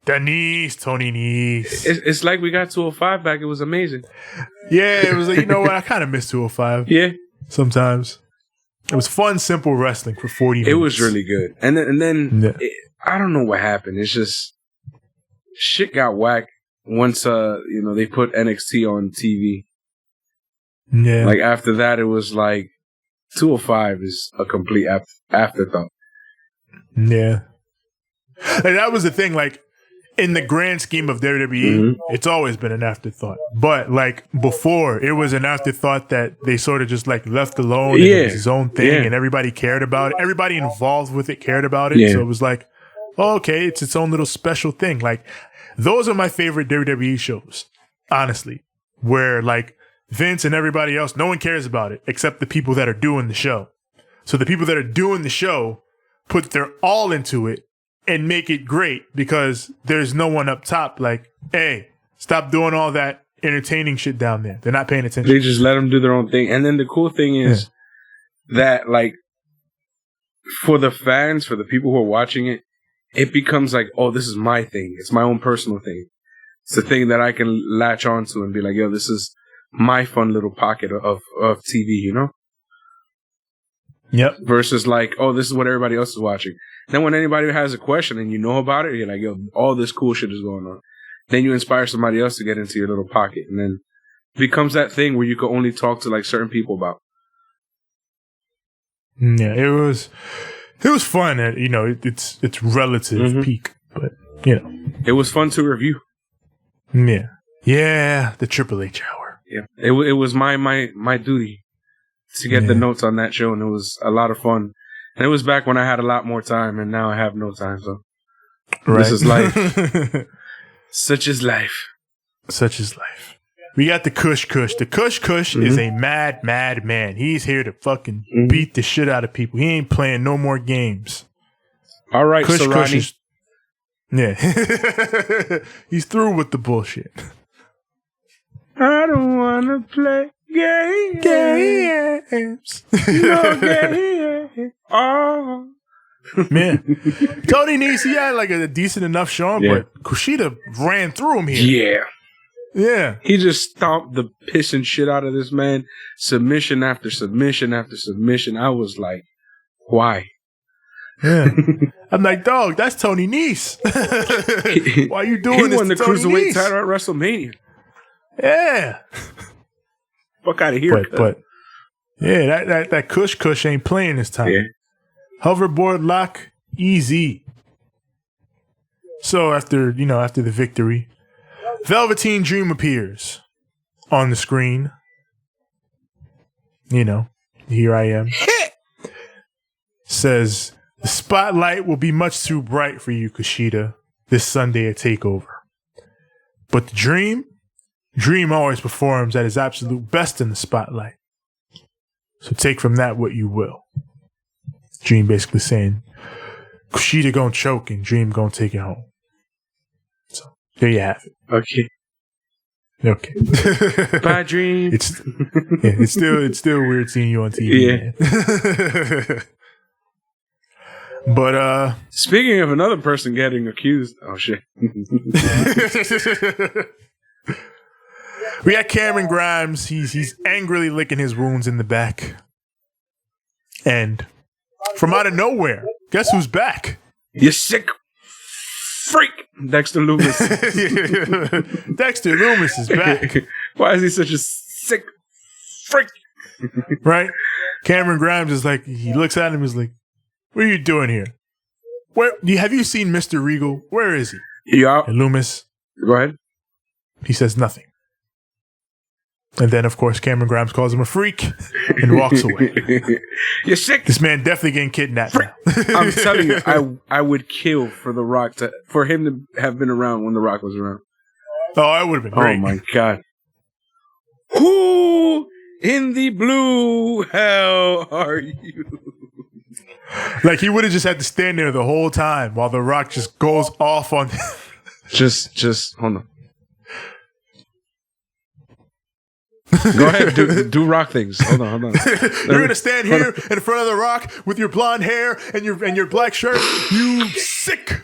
The Knees, Tony Knees. It's like we got 205 back. It was amazing. Yeah, it was like, what? I kind of miss 205. Yeah. Sometimes. It was fun, simple wrestling for 40 minutes. It was really good. And then I don't know what happened. It's just shit got whacked once they put NXT on TV. Yeah. Like after that, it was like 205 is a complete afterthought. Yeah. And that was the thing, like, in the grand scheme of WWE, it's always been an afterthought. But, like, before, it was an afterthought that they sort of just, like, left alone. And it was his own thing, and everybody cared about it. Everybody involved with it cared about it. Yeah. So it was like, oh, okay, it's its own little special thing. Like, those are my favorite WWE shows, honestly, where, like, Vince and everybody else, no one cares about it except the people that are doing the show. So the people that are doing the show put their all into it and make it great because there's no one up top like, hey, stop doing all that entertaining shit down there. They're not paying attention. They just let them do their own thing. And then the cool thing is that, like, for the fans, for the people who are watching it, it becomes like, oh, this is my thing. It's my own personal thing. It's the thing that I can latch onto and be like, yo, this is my fun little pocket of TV, you know? Yep. Versus like, oh, this is what everybody else is watching. Then when anybody has a question and you know about it, you're like, yo, all this cool shit is going on. Then you inspire somebody else to get into your little pocket. And then it becomes that thing where you can only talk to like certain people about. Yeah, it was fun at, it's relative peak, but it was fun to review. Yeah, the Triple H hour. Yeah, it was my duty to get the notes on that show, and it was a lot of fun. And it was back when I had a lot more time, and now I have no time. So this is life. Such is life. Such is life. We got the Kush Kush. The Kush Kush is a mad man. He's here to fucking beat the shit out of people. He ain't playing no more games. All right, Kush Kush is... Yeah. He's through with the bullshit. I don't want to play games. No games. Oh. Man. Tony Nese, he had like a decent enough showing, but Kushida ran through him here. Yeah. He just stomped the piss and shit out of this man. Submission after submission after submission. I was like, why? Yeah. I'm like, dog, that's Tony Nese. Why are you doing this? He won the Tony Cruiserweight Nese? title at WrestleMania. Yeah. Fuck out of here. But yeah, that Kush Kush ain't playing this time. Yeah. Hoverboard lock, easy. So after the victory, Velveteen Dream appears on the screen. Here I am. Says, the spotlight will be much too bright for you, Kushida, this Sunday at TakeOver. But the Dream always performs at his absolute best in the spotlight. So take from that what you will. Dream basically saying, Kushida gonna choke and Dream gonna take it home. So there you have it. Okay. Bye, Dream. It's still weird seeing you on TV. Man. But speaking of another person getting accused, oh shit. We got Cameron Grimes. He's angrily licking his wounds in the back. And from out of nowhere, guess who's back? You sick freak, Dexter Loomis. Dexter Loomis is back. Why is he such a sick freak? Right? Cameron Grimes is like, he looks at him and is like, what are you doing here? Have you seen Mr. Regal? Where is he? Yeah. And Loomis, go ahead. He says nothing. And then, of course, Cameron Grimes calls him a freak and walks away. You're sick. This man definitely getting kidnapped now. I'm telling you, I would kill for The Rock for him to have been around when The Rock was around. Oh, it would have been great. Oh my God. Who in the blue hell are you? Like, he would have just had to stand there the whole time while The Rock just goes off on... just hold on. Go ahead, do Rock things. Hold on. You're gonna stand here in front of The Rock with your blonde hair and your black shirt. You sick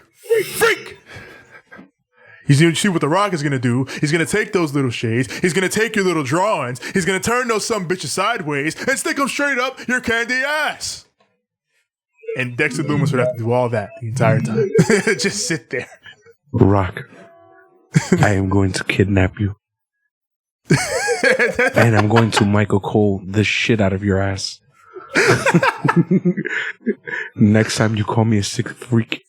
freak. He's going to see what The Rock is going to do. He's going to take those little shades. He's going to take your little drawings. He's going to turn those some bitches sideways and stick them straight up your candy ass. And Dexter Lumis would have to do all that the entire time. Just sit there. Rock, I am going to kidnap you. And I'm going to Michael Cole the shit out of your ass. Next time you call me a sick freak,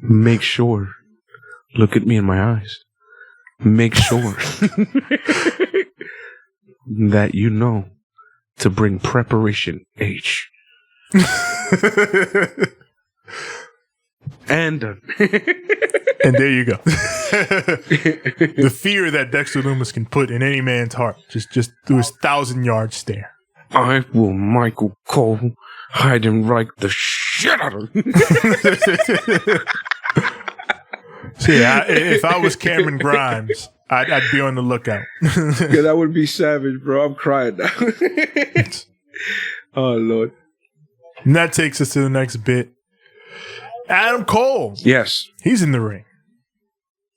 make sure, look at me in my eyes. Make sure that you know to bring preparation H. And done. And there you go. The fear that Dexter Lumis can put in any man's heart, just through his 1,000-yard stare. I will Michael Cole hide and right the shit out of him. So yeah, if I was Cameron Grimes, I'd be on the lookout. Yeah, that would be savage, bro. I'm crying now. Oh, Lord. And that takes us to the next bit. Adam Cole. Yes. He's in the ring.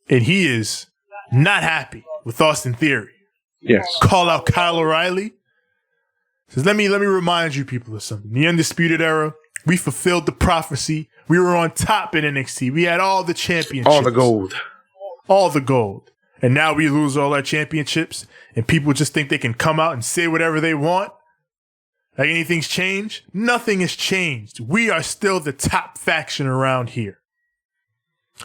And he is not happy with Austin Theory. Yes. Call out Kyle O'Reilly. Says, let me remind you people of something. The Undisputed Era, we fulfilled the prophecy. We were on top in NXT. We had all the championships. All the gold. All the gold. And now we lose all our championships and people just think they can come out and say whatever they want. Like anything's changed? Nothing has changed. We are still the top faction around here.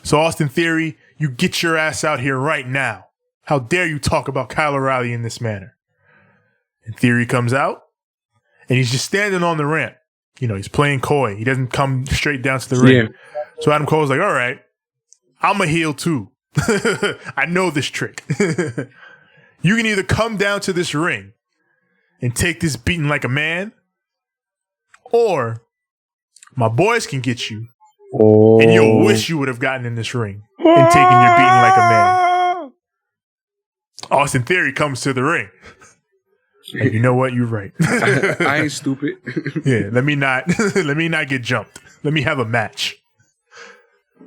So Austin Theory, you get your ass out here right now. How dare you talk about Kyle O'Reilly in this manner? And Theory comes out and he's just standing on the ramp. You know, he's playing coy. He doesn't come straight down to the ring. Yeah. So Adam Cole's like, all right, I'm a heel too. I know this trick. You can either come down to this ring and take this beating like a man, or my boys can get you, and you'll wish you would have gotten in this ring and taken your beating like a man. Austin Theory comes to the ring. Like, you know what? You're right. I ain't stupid. Yeah, let me not get jumped. Let me have a match.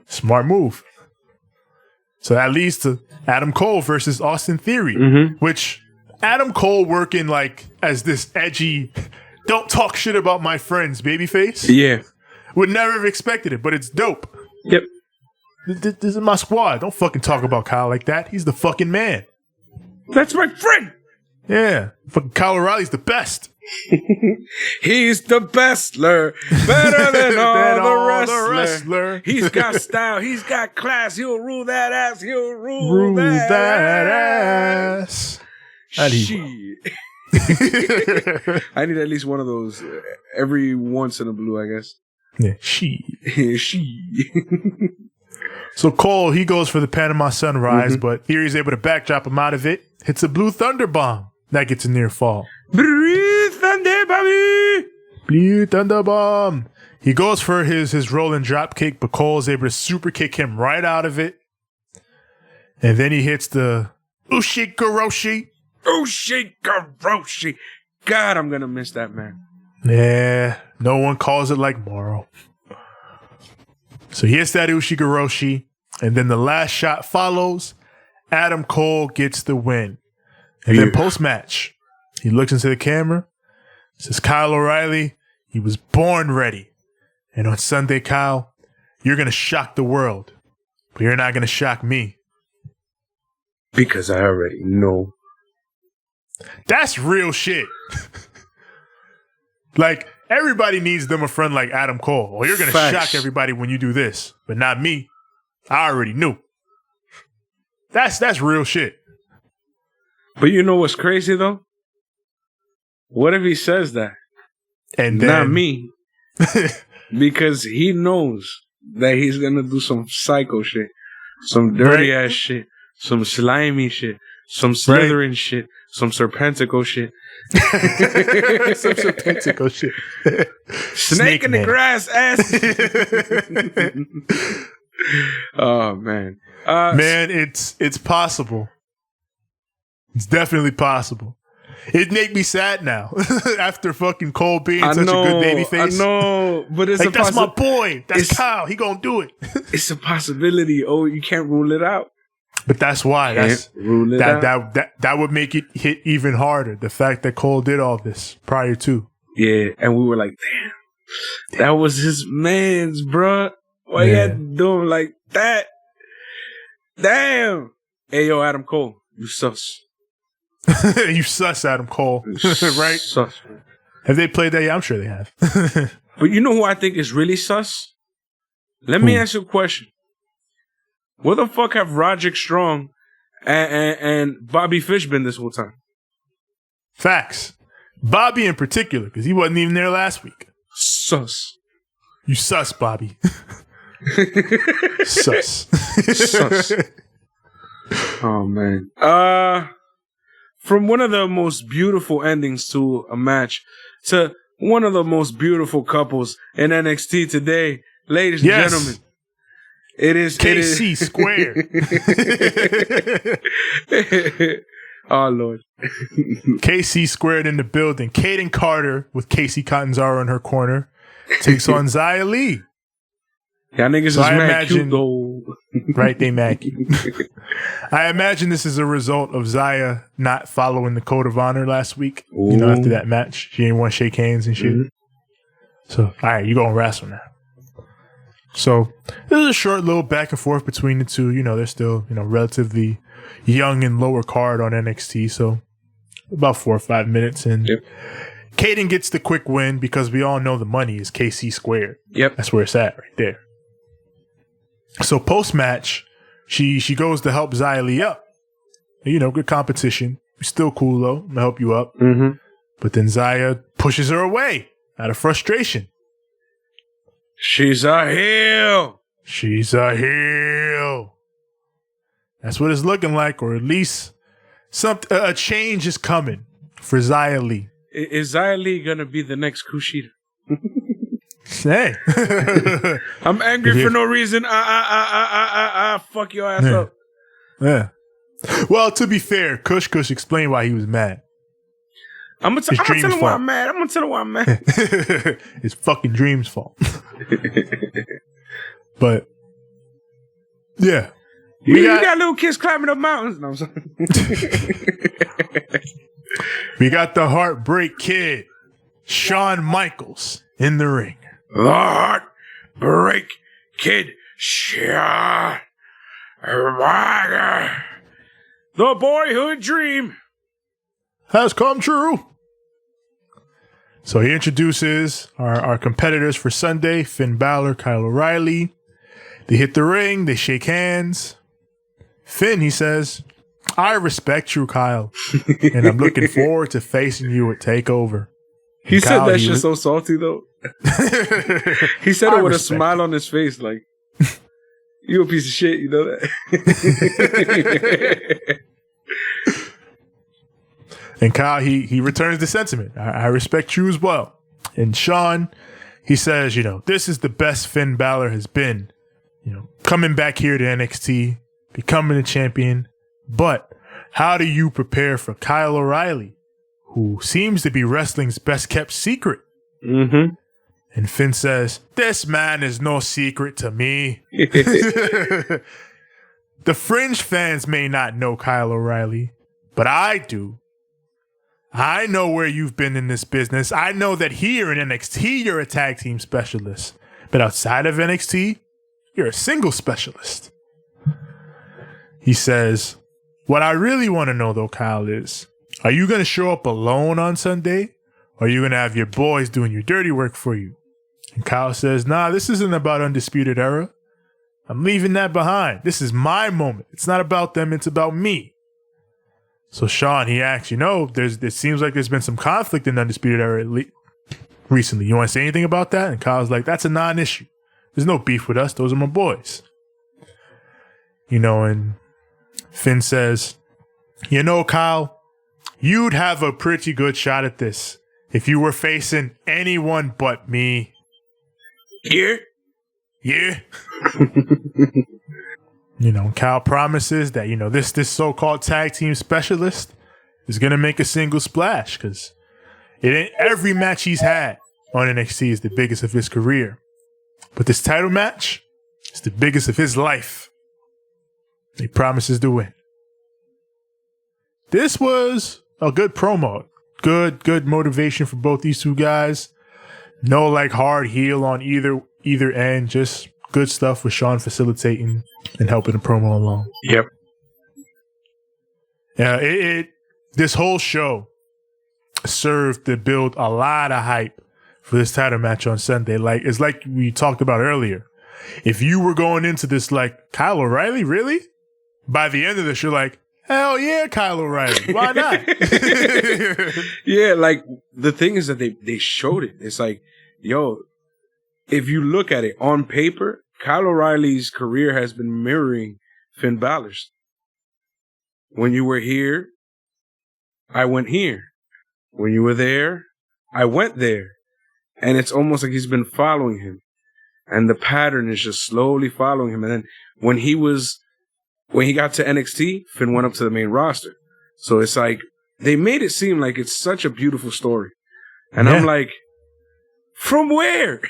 Smart move. So that leads to Adam Cole versus Austin Theory, which Adam Cole working like as this edgy, don't talk shit about my friends babyface. Yeah. Would never have expected it, but it's dope. Yep. This is my squad. Don't fucking talk about Kyle like that. He's the fucking man. That's my friend. Yeah. Fucking Kyle O'Reilly's the best. He's the bestler, better than all the wrestler. He's got style, he's got class. He'll rule that ass. He'll rule that ass. Shit. I need at least one of those every once in a blue, I guess. Yeah, she. She. So Cole, he goes for the Panama Sunrise, but Theory's able to backdrop him out of it. Hits a blue thunder bomb. That gets a near fall. Blue thunder bomb. Blue thunder bomb. He goes for his rolling drop kick, but Cole is able to super kick him right out of it. And then he hits the Ushigoroshi. Ushigoroshi. God, I'm gonna miss that man. Yeah, no one calls it like Morrow. So he hits that Ushigoroshi, and then the last shot follows. Adam Cole gets the win. And then post-match, he looks into the camera, says, Kyle O'Reilly, he was born ready. And on Sunday, Kyle, you're going to shock the world, but you're not going to shock me. Because I already know. That's real shit. Like, everybody needs them a friend like Adam Cole. Well, you're going to shock everybody when you do this, but not me. I already knew. That's real shit. But you know what's crazy, though? What if he says that? And then, not me. Because he knows that he's going to do some psycho shit. Some dirty-ass shit. Some slimy shit. Some Slytherin shit. Some Serpentico shit. Some Serpentico shit. Snake in the grass ass. Oh, man. Man, it's possible. It's definitely possible. It make me sad now after fucking Cole being such a good baby face. I know, but it's like, that's my boy. That's Kyle. He gonna do it. It's a possibility. Oh, you can't rule it out. But that's why. That would make it hit even harder. The fact that Cole did all this prior to. Yeah, and we were like, damn, that was his man's, bruh. Why you had to do him like that? Damn. Hey, yo, Adam Cole, you sus. You sus, Adam Cole. Right? Sus. Have they played that? Yeah, I'm sure they have. But you know who I think is really sus? Let me ask you a question. Where the fuck have Roderick Strong and Bobby Fish been this whole time? Facts. Bobby in particular, because he wasn't even there last week. Sus. You sus, Bobby. Sus. Sus. Oh, man. From one of the most beautiful endings to a match to one of the most beautiful couples in NXT today, ladies and gentlemen. It is KC Squared. Oh, Lord. KC Squared in the building. Kaden Carter with Casey Catanzaro in her corner takes on Xia Li. Y'all niggas is mad cute, though. Right, they mad cute. I imagine this is a result of Xia not following the code of honor last week. Ooh. You know, after that match. She didn't want to shake hands and shit. Mm-hmm. So, all right, you gonna wrestle now. So, this is a short little back and forth between the two. You know, they're still, relatively young and lower card on NXT. So, about 4 or 5 minutes. And Kaden gets the quick win because we all know the money is KC Squared. Yep. That's where it's at right there. So, post-match, she goes to help Xia Li up. Good competition. Still cool, though. I'm going to help you up. Mm-hmm. But then Xia pushes her away out of frustration. She's a heel. She's a heel. That's what it's looking like, or at least a change is coming for Xia Li. Is Xia Li gonna be the next Kushida? Hey, I'm angry for no reason. Fuck your ass up. Yeah. Well, to be fair, Kush explained why he was mad. I'm gonna tell him why I'm mad. I'm gonna tell him why I'm mad. It's fucking Dream's fault. But yeah, you got little kids climbing up mountains. No, I'm sorry. We got the Heartbreak Kid, Shawn Michaels, in the ring. The Heartbreak Kid, Shawn Michaels. The boyhood dream has come true. So he introduces our competitors for Sunday, Finn Balor, Kyle O'Reilly. They hit the ring, they shake hands. Finn, he says, I respect you, Kyle, and I'm looking forward to facing you at TakeOver. He said that shit so salty, though. He said it with a smile on his face, like, you a piece of shit, you know that? And Kyle, he returns the sentiment. I respect you as well. And Shawn, he says, this is the best Finn Balor has been. Coming back here to NXT, becoming a champion. But how do you prepare for Kyle O'Reilly, who seems to be wrestling's best kept secret? Mm-hmm. And Finn says, this man is no secret to me. The fringe fans may not know Kyle O'Reilly, but I do. I know where you've been in this business. I know that here in NXT, you're a tag team specialist. But outside of NXT, you're a single specialist. He says, what I really want to know, though, Kyle, is, are you going to show up alone on Sunday? Or are you going to have your boys doing your dirty work for you? And Kyle says, nah, this isn't about Undisputed Era. I'm leaving that behind. This is my moment. It's not about them. It's about me. So Shawn, he asks, it seems like there's been some conflict in Undisputed Era recently. You want to say anything about that? And Kyle's like, that's a non-issue. There's no beef with us. Those are my boys. And Finn says, Kyle, you'd have a pretty good shot at this if you were facing anyone but me. Yeah. Yeah. Kyle promises that, this so-called tag team specialist is going to make a single splash because it ain't every match he's had on NXT is the biggest of his career. But this title match is the biggest of his life. He promises to win. This was a good promo. Good motivation for both these two guys. No like hard heel on either end. Just good stuff with Sean facilitating and helping the promo along. Yep. Yeah, this whole show served to build a lot of hype for this title match on Sunday. It's like we talked about earlier. If you were going into this like, Kyle O'Reilly, really? By the end of this, you're like, hell yeah, Kyle O'Reilly. Why not? Yeah, like the thing is that they showed it. It's like, yo, if you look at it on paper, Kyle O'Reilly's career has been mirroring Finn Balor's. When you were here, I went here. When you were there, I went there. And it's almost like he's been following him. And the pattern is just slowly following him. And then when he got to NXT, Finn went up to the main roster. So it's like, they made it seem like it's such a beautiful story. And I'm like, from where?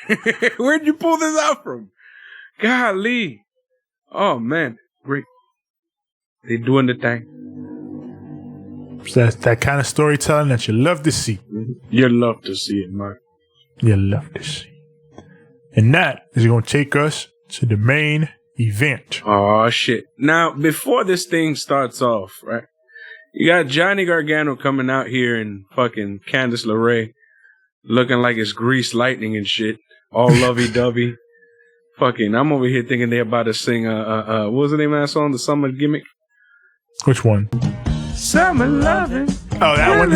Where'd you pull this out from? Golly. Oh, man. Great. They doing the thing. So that's that kind of storytelling that you love to see. You love to see it, man. You love to see. And that is going to take us to the main event. Oh, shit. Now, before this thing starts off, right, you got Johnny Gargano coming out here and fucking Candice LeRae looking like it's greased lightning and shit. All lovey-dovey. Fucking, I'm over here thinking they're about to sing, what was the name of that song? The Summer Gimmick? Which one? Summer Lovin'. Oh, that one?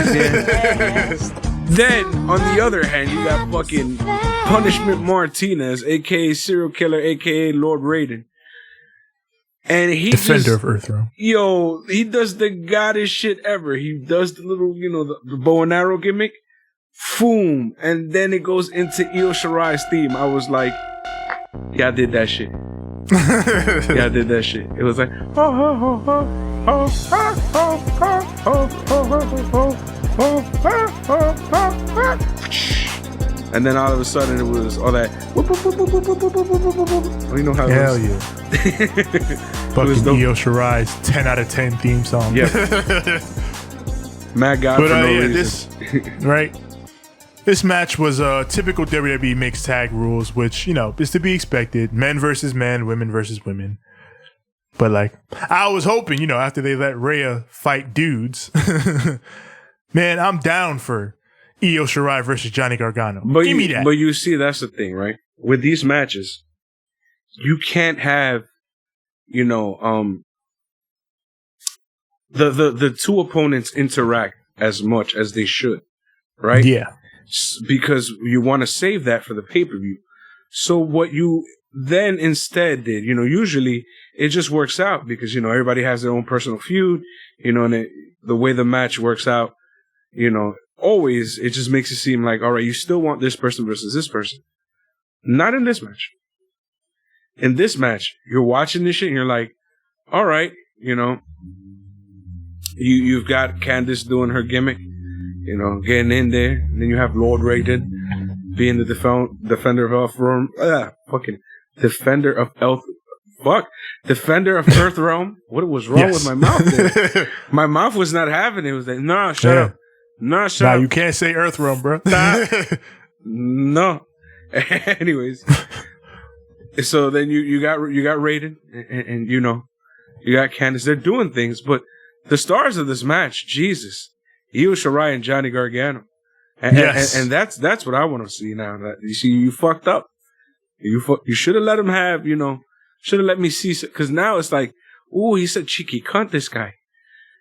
Then, on the other hand, you got fucking Punishment Martinez, a.k.a. Serial Killer, a.k.a. Lord Raiden. And he Defender of Earthrealm. Yo, he does the goddess shit ever. He does the little, the bow and arrow gimmick. Boom. And then it goes into Io Shirai's theme. I was like, yeah, I did that shit. Yeah, I did that shit. It was like, ho, ho, ho, ho, ho, ho, ho, ho, ho, ho, ho, ho, ho, ho, ho. And then all of a sudden it was all that. Oh, you know how it Hell was? yeah. Fucking Io Shirai's 10 out of 10 theme song. Yeah. Mad God but for no reason. this, right? This match was typical WWE mixed tag rules, which, is to be expected. Men versus men, women versus women. But, I was hoping, after they let Rhea fight dudes, man, I'm down for Io Shirai versus Johnny Gargano. Give me that. But you see, that's the thing, right? With these matches, you can't have, the two opponents interact as much as they should, right? Yeah. Because you want to save that for the pay-per-view. So what you then instead did, usually it just works out because, everybody has their own personal feud, and the way the match works out, always it just makes it seem like, all right, you still want this person versus this person. Not in this match. In this match, you're watching this shit and you're like, all right, you've got Candice doing her gimmick, getting in there. And then you have Lord Raiden being the defender of Earthrealm. Defender of Earthrealm. What was wrong with my mouth there? My mouth was not having it. It was like, nah, shut up. Nah, shut up. You can't say Earthrealm, bro. No. Anyways. So then you got Raiden and you got Candice. They're doing things, but the stars of this match, Jesus, Io Shirai and Johnny Gargano. And that's what I want to see now. That you see, you fucked up. You should have let him have, should have let me see, because now it's like, ooh, he's a cheeky cunt, this guy.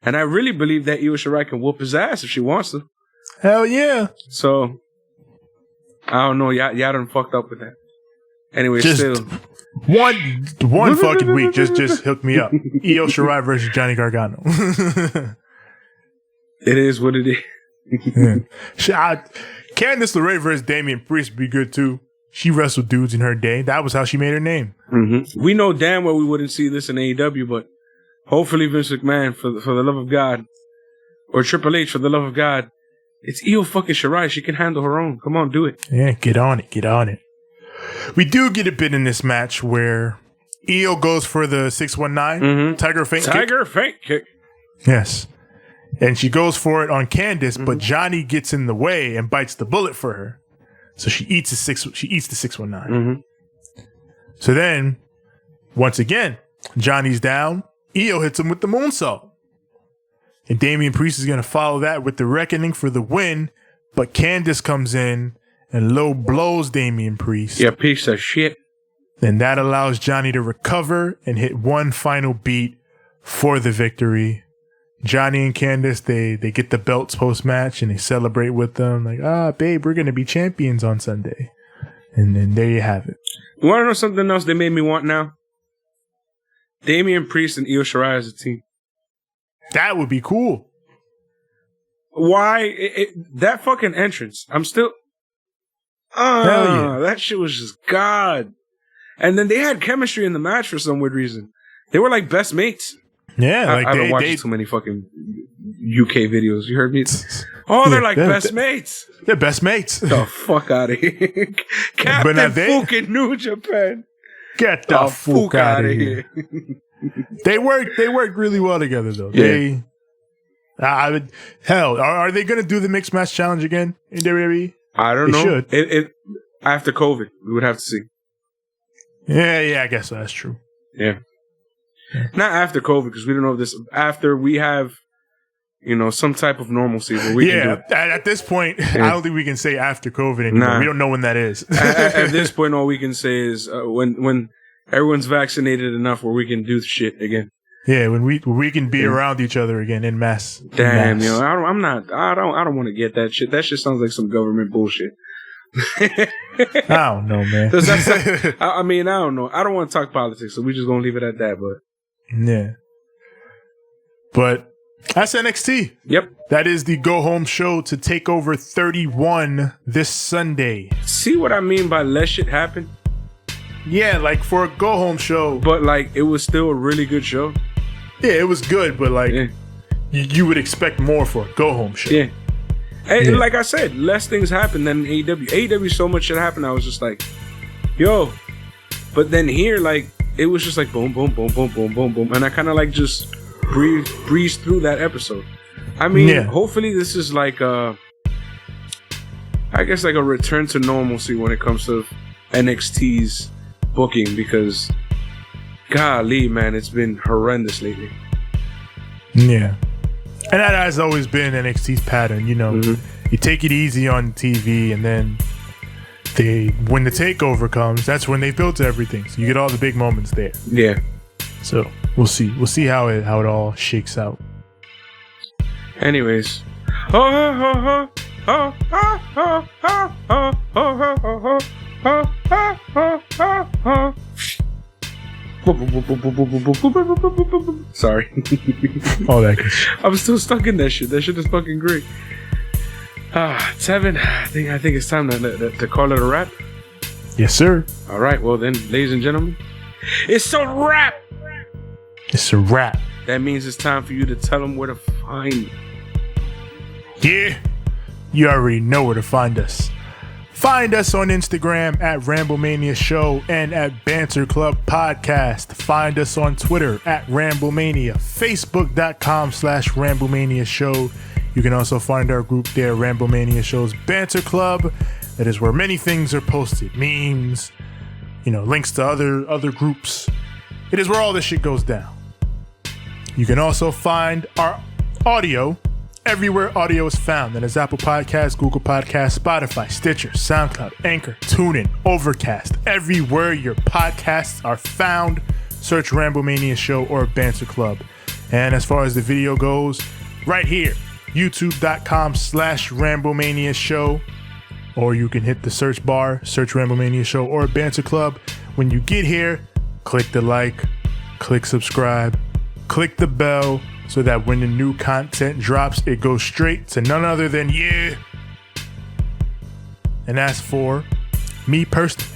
And I really believe that Io Shirai can whoop his ass if she wants to. Hell yeah. So, I don't know. Y'all done fucked up with that. Anyway, still. One fucking week. Just hook me up. Io Shirai versus Johnny Gargano. It is what it is. Candice LeRae versus Damian Priest would be good too. She wrestled dudes in her day. That was how she made her name. Mm-hmm. We know damn well we wouldn't see this in AEW, but hopefully Vince McMahon, for the love of God, or Triple H, for the love of God. It's Io fucking Shirai. She can handle her own. Come on, do it. Yeah, get on it. We do get a bit in this match where Io goes for the 619 Tiger feint kick. Yes. And she goes for it on Candice, but Johnny gets in the way and bites the bullet for her. So she eats the 619. So then, once again, Johnny's down. Io hits him with the moonsault. And Damian Priest is going to follow that with the Reckoning for the win. But Candice comes in and low blows Damian Priest. Yeah, piece of shit. And that allows Johnny to recover and hit one final beat for the victory. Johnny and Candice, they get the belts post-match and they celebrate with them. Like, babe, we're going to be champions on Sunday. And then there you have it. You want to know something else they made me want now? Damian Priest and Io Shirai as a team. That would be cool. Why? That fucking entrance. I'm still... that shit was just God. And then they had chemistry in the match for some weird reason. They were like best mates. Yeah, I haven't watched too many fucking UK videos. You heard me? They're like best mates. They're best mates. The fuck out of here. Captain fucking New Japan. Get the fuck out of here. They worked really well together though. Yeah. Are they going to do the mixed match challenge again in WWE? I don't know. Should. After COVID, we would have to see. Yeah, I guess that's true. Yeah. Not after COVID, because we don't know if this... After we have, some type of normalcy where we can do it. At this point, I don't think we can say after COVID anymore. Nah. We don't know when that is. At this point, all we can say is when everyone's vaccinated enough where we can do shit again. Yeah, when we can be around each other again in mass. Damn, I don't want to get that shit. That shit sounds like some government bullshit. I don't know, man. I don't know. I don't want to talk politics, so we're just gonna leave it at that. But yeah, but that's NXT. Yep, that is the go home show to Takeover 31 this Sunday. See what I mean by let shit happen? Yeah, like for a go home show, but like it was still a really good show. Yeah, it was good, but like you would expect more for a go home show. Yeah. And like I said, less things happen than AEW. AEW, so much shit happened. I was just like, yo. But then here, like, it was just like boom, boom, boom, boom, boom, boom, boom. And I kind of like just breezed through that episode. I mean, hopefully this is like I guess like a return to normalcy when it comes to NXT's booking, because golly, man, it's been horrendous lately. Yeah. And that has always been NXT's pattern, You take it easy on TV, and then when the takeover comes, that's when they built everything. So you get all the big moments there. Yeah. So we'll see. We'll see how it all shakes out. Anyways. Sorry. All that good shit. I'm still stuck in that shit. That shit is fucking great. Tevin, I think it's time to call it a wrap. Yes, sir. All right. Well then, ladies and gentlemen, it's a wrap. It's a wrap. That means it's time for you to tell them where to find me. Yeah. You already know where to find us. Find us on Instagram at Ramblemania Show and at Banter Club Podcast. Find us on Twitter at Ramblemania, Facebook.com/Ramblemania Show. You can also find our group there, Ramblemania Show's Banter Club. That is where many things are posted. Memes, links to other groups. It is where all this shit goes down. You can also find our audio everywhere audio is found. That is Apple Podcasts, Google Podcasts, Spotify, Stitcher, SoundCloud, Anchor, TuneIn, Overcast. Everywhere your podcasts are found, search Ramblemania Show or Banter Club. And as far as the video goes, right here, youtube.com/Ramblemania Show. Or you can hit the search bar, search Ramblemania Show or Banter Club. When you get here, click the like, click subscribe, click the bell, so that when the new content drops, it goes straight to none other than you. And as for me personally,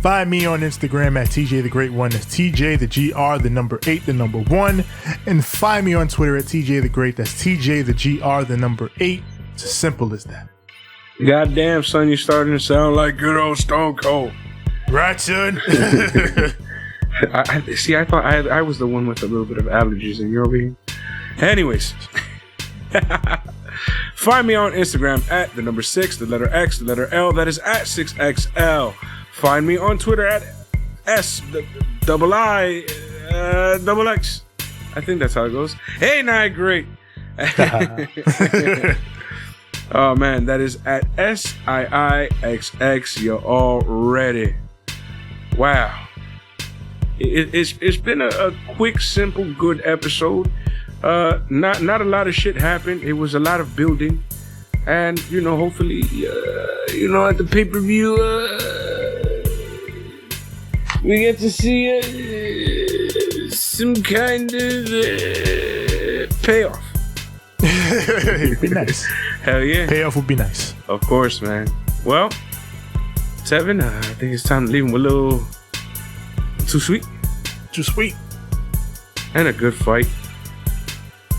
Find me on Instagram at TJ the Great One. That's TJ the GR, the number 8, the number 1. And find me on Twitter at TJ the Great. That's TJ the GR, the number 8. It's as simple as that. Goddamn, son, you're starting to sound like good old Stone Cold. Right, son? I thought I was the one with a little bit of allergies and you're over here. Anyways. Find me on Instagram at the number 6, the letter X, the letter L. That is at 6XL. Find me on Twitter at SIIXX. I think that's how it goes. Hey, not great. Oh man, that is at SIIXX. You're all ready. Wow. It's been a quick, simple, good episode. Not a lot of shit happened. It was a lot of building, and hopefully, at the pay-per-view, we get to see some kind of payoff. It'd be nice. Hell yeah, payoff would be nice. Of course, man. Well, Tevin, I think it's time to leave him a little too sweet, and a good fight.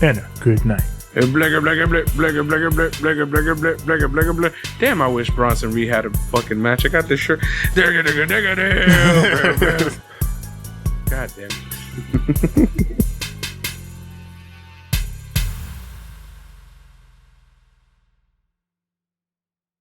And a good night. Damn, I wish Bronson Reed had a fucking match. I got this shirt. God damn it.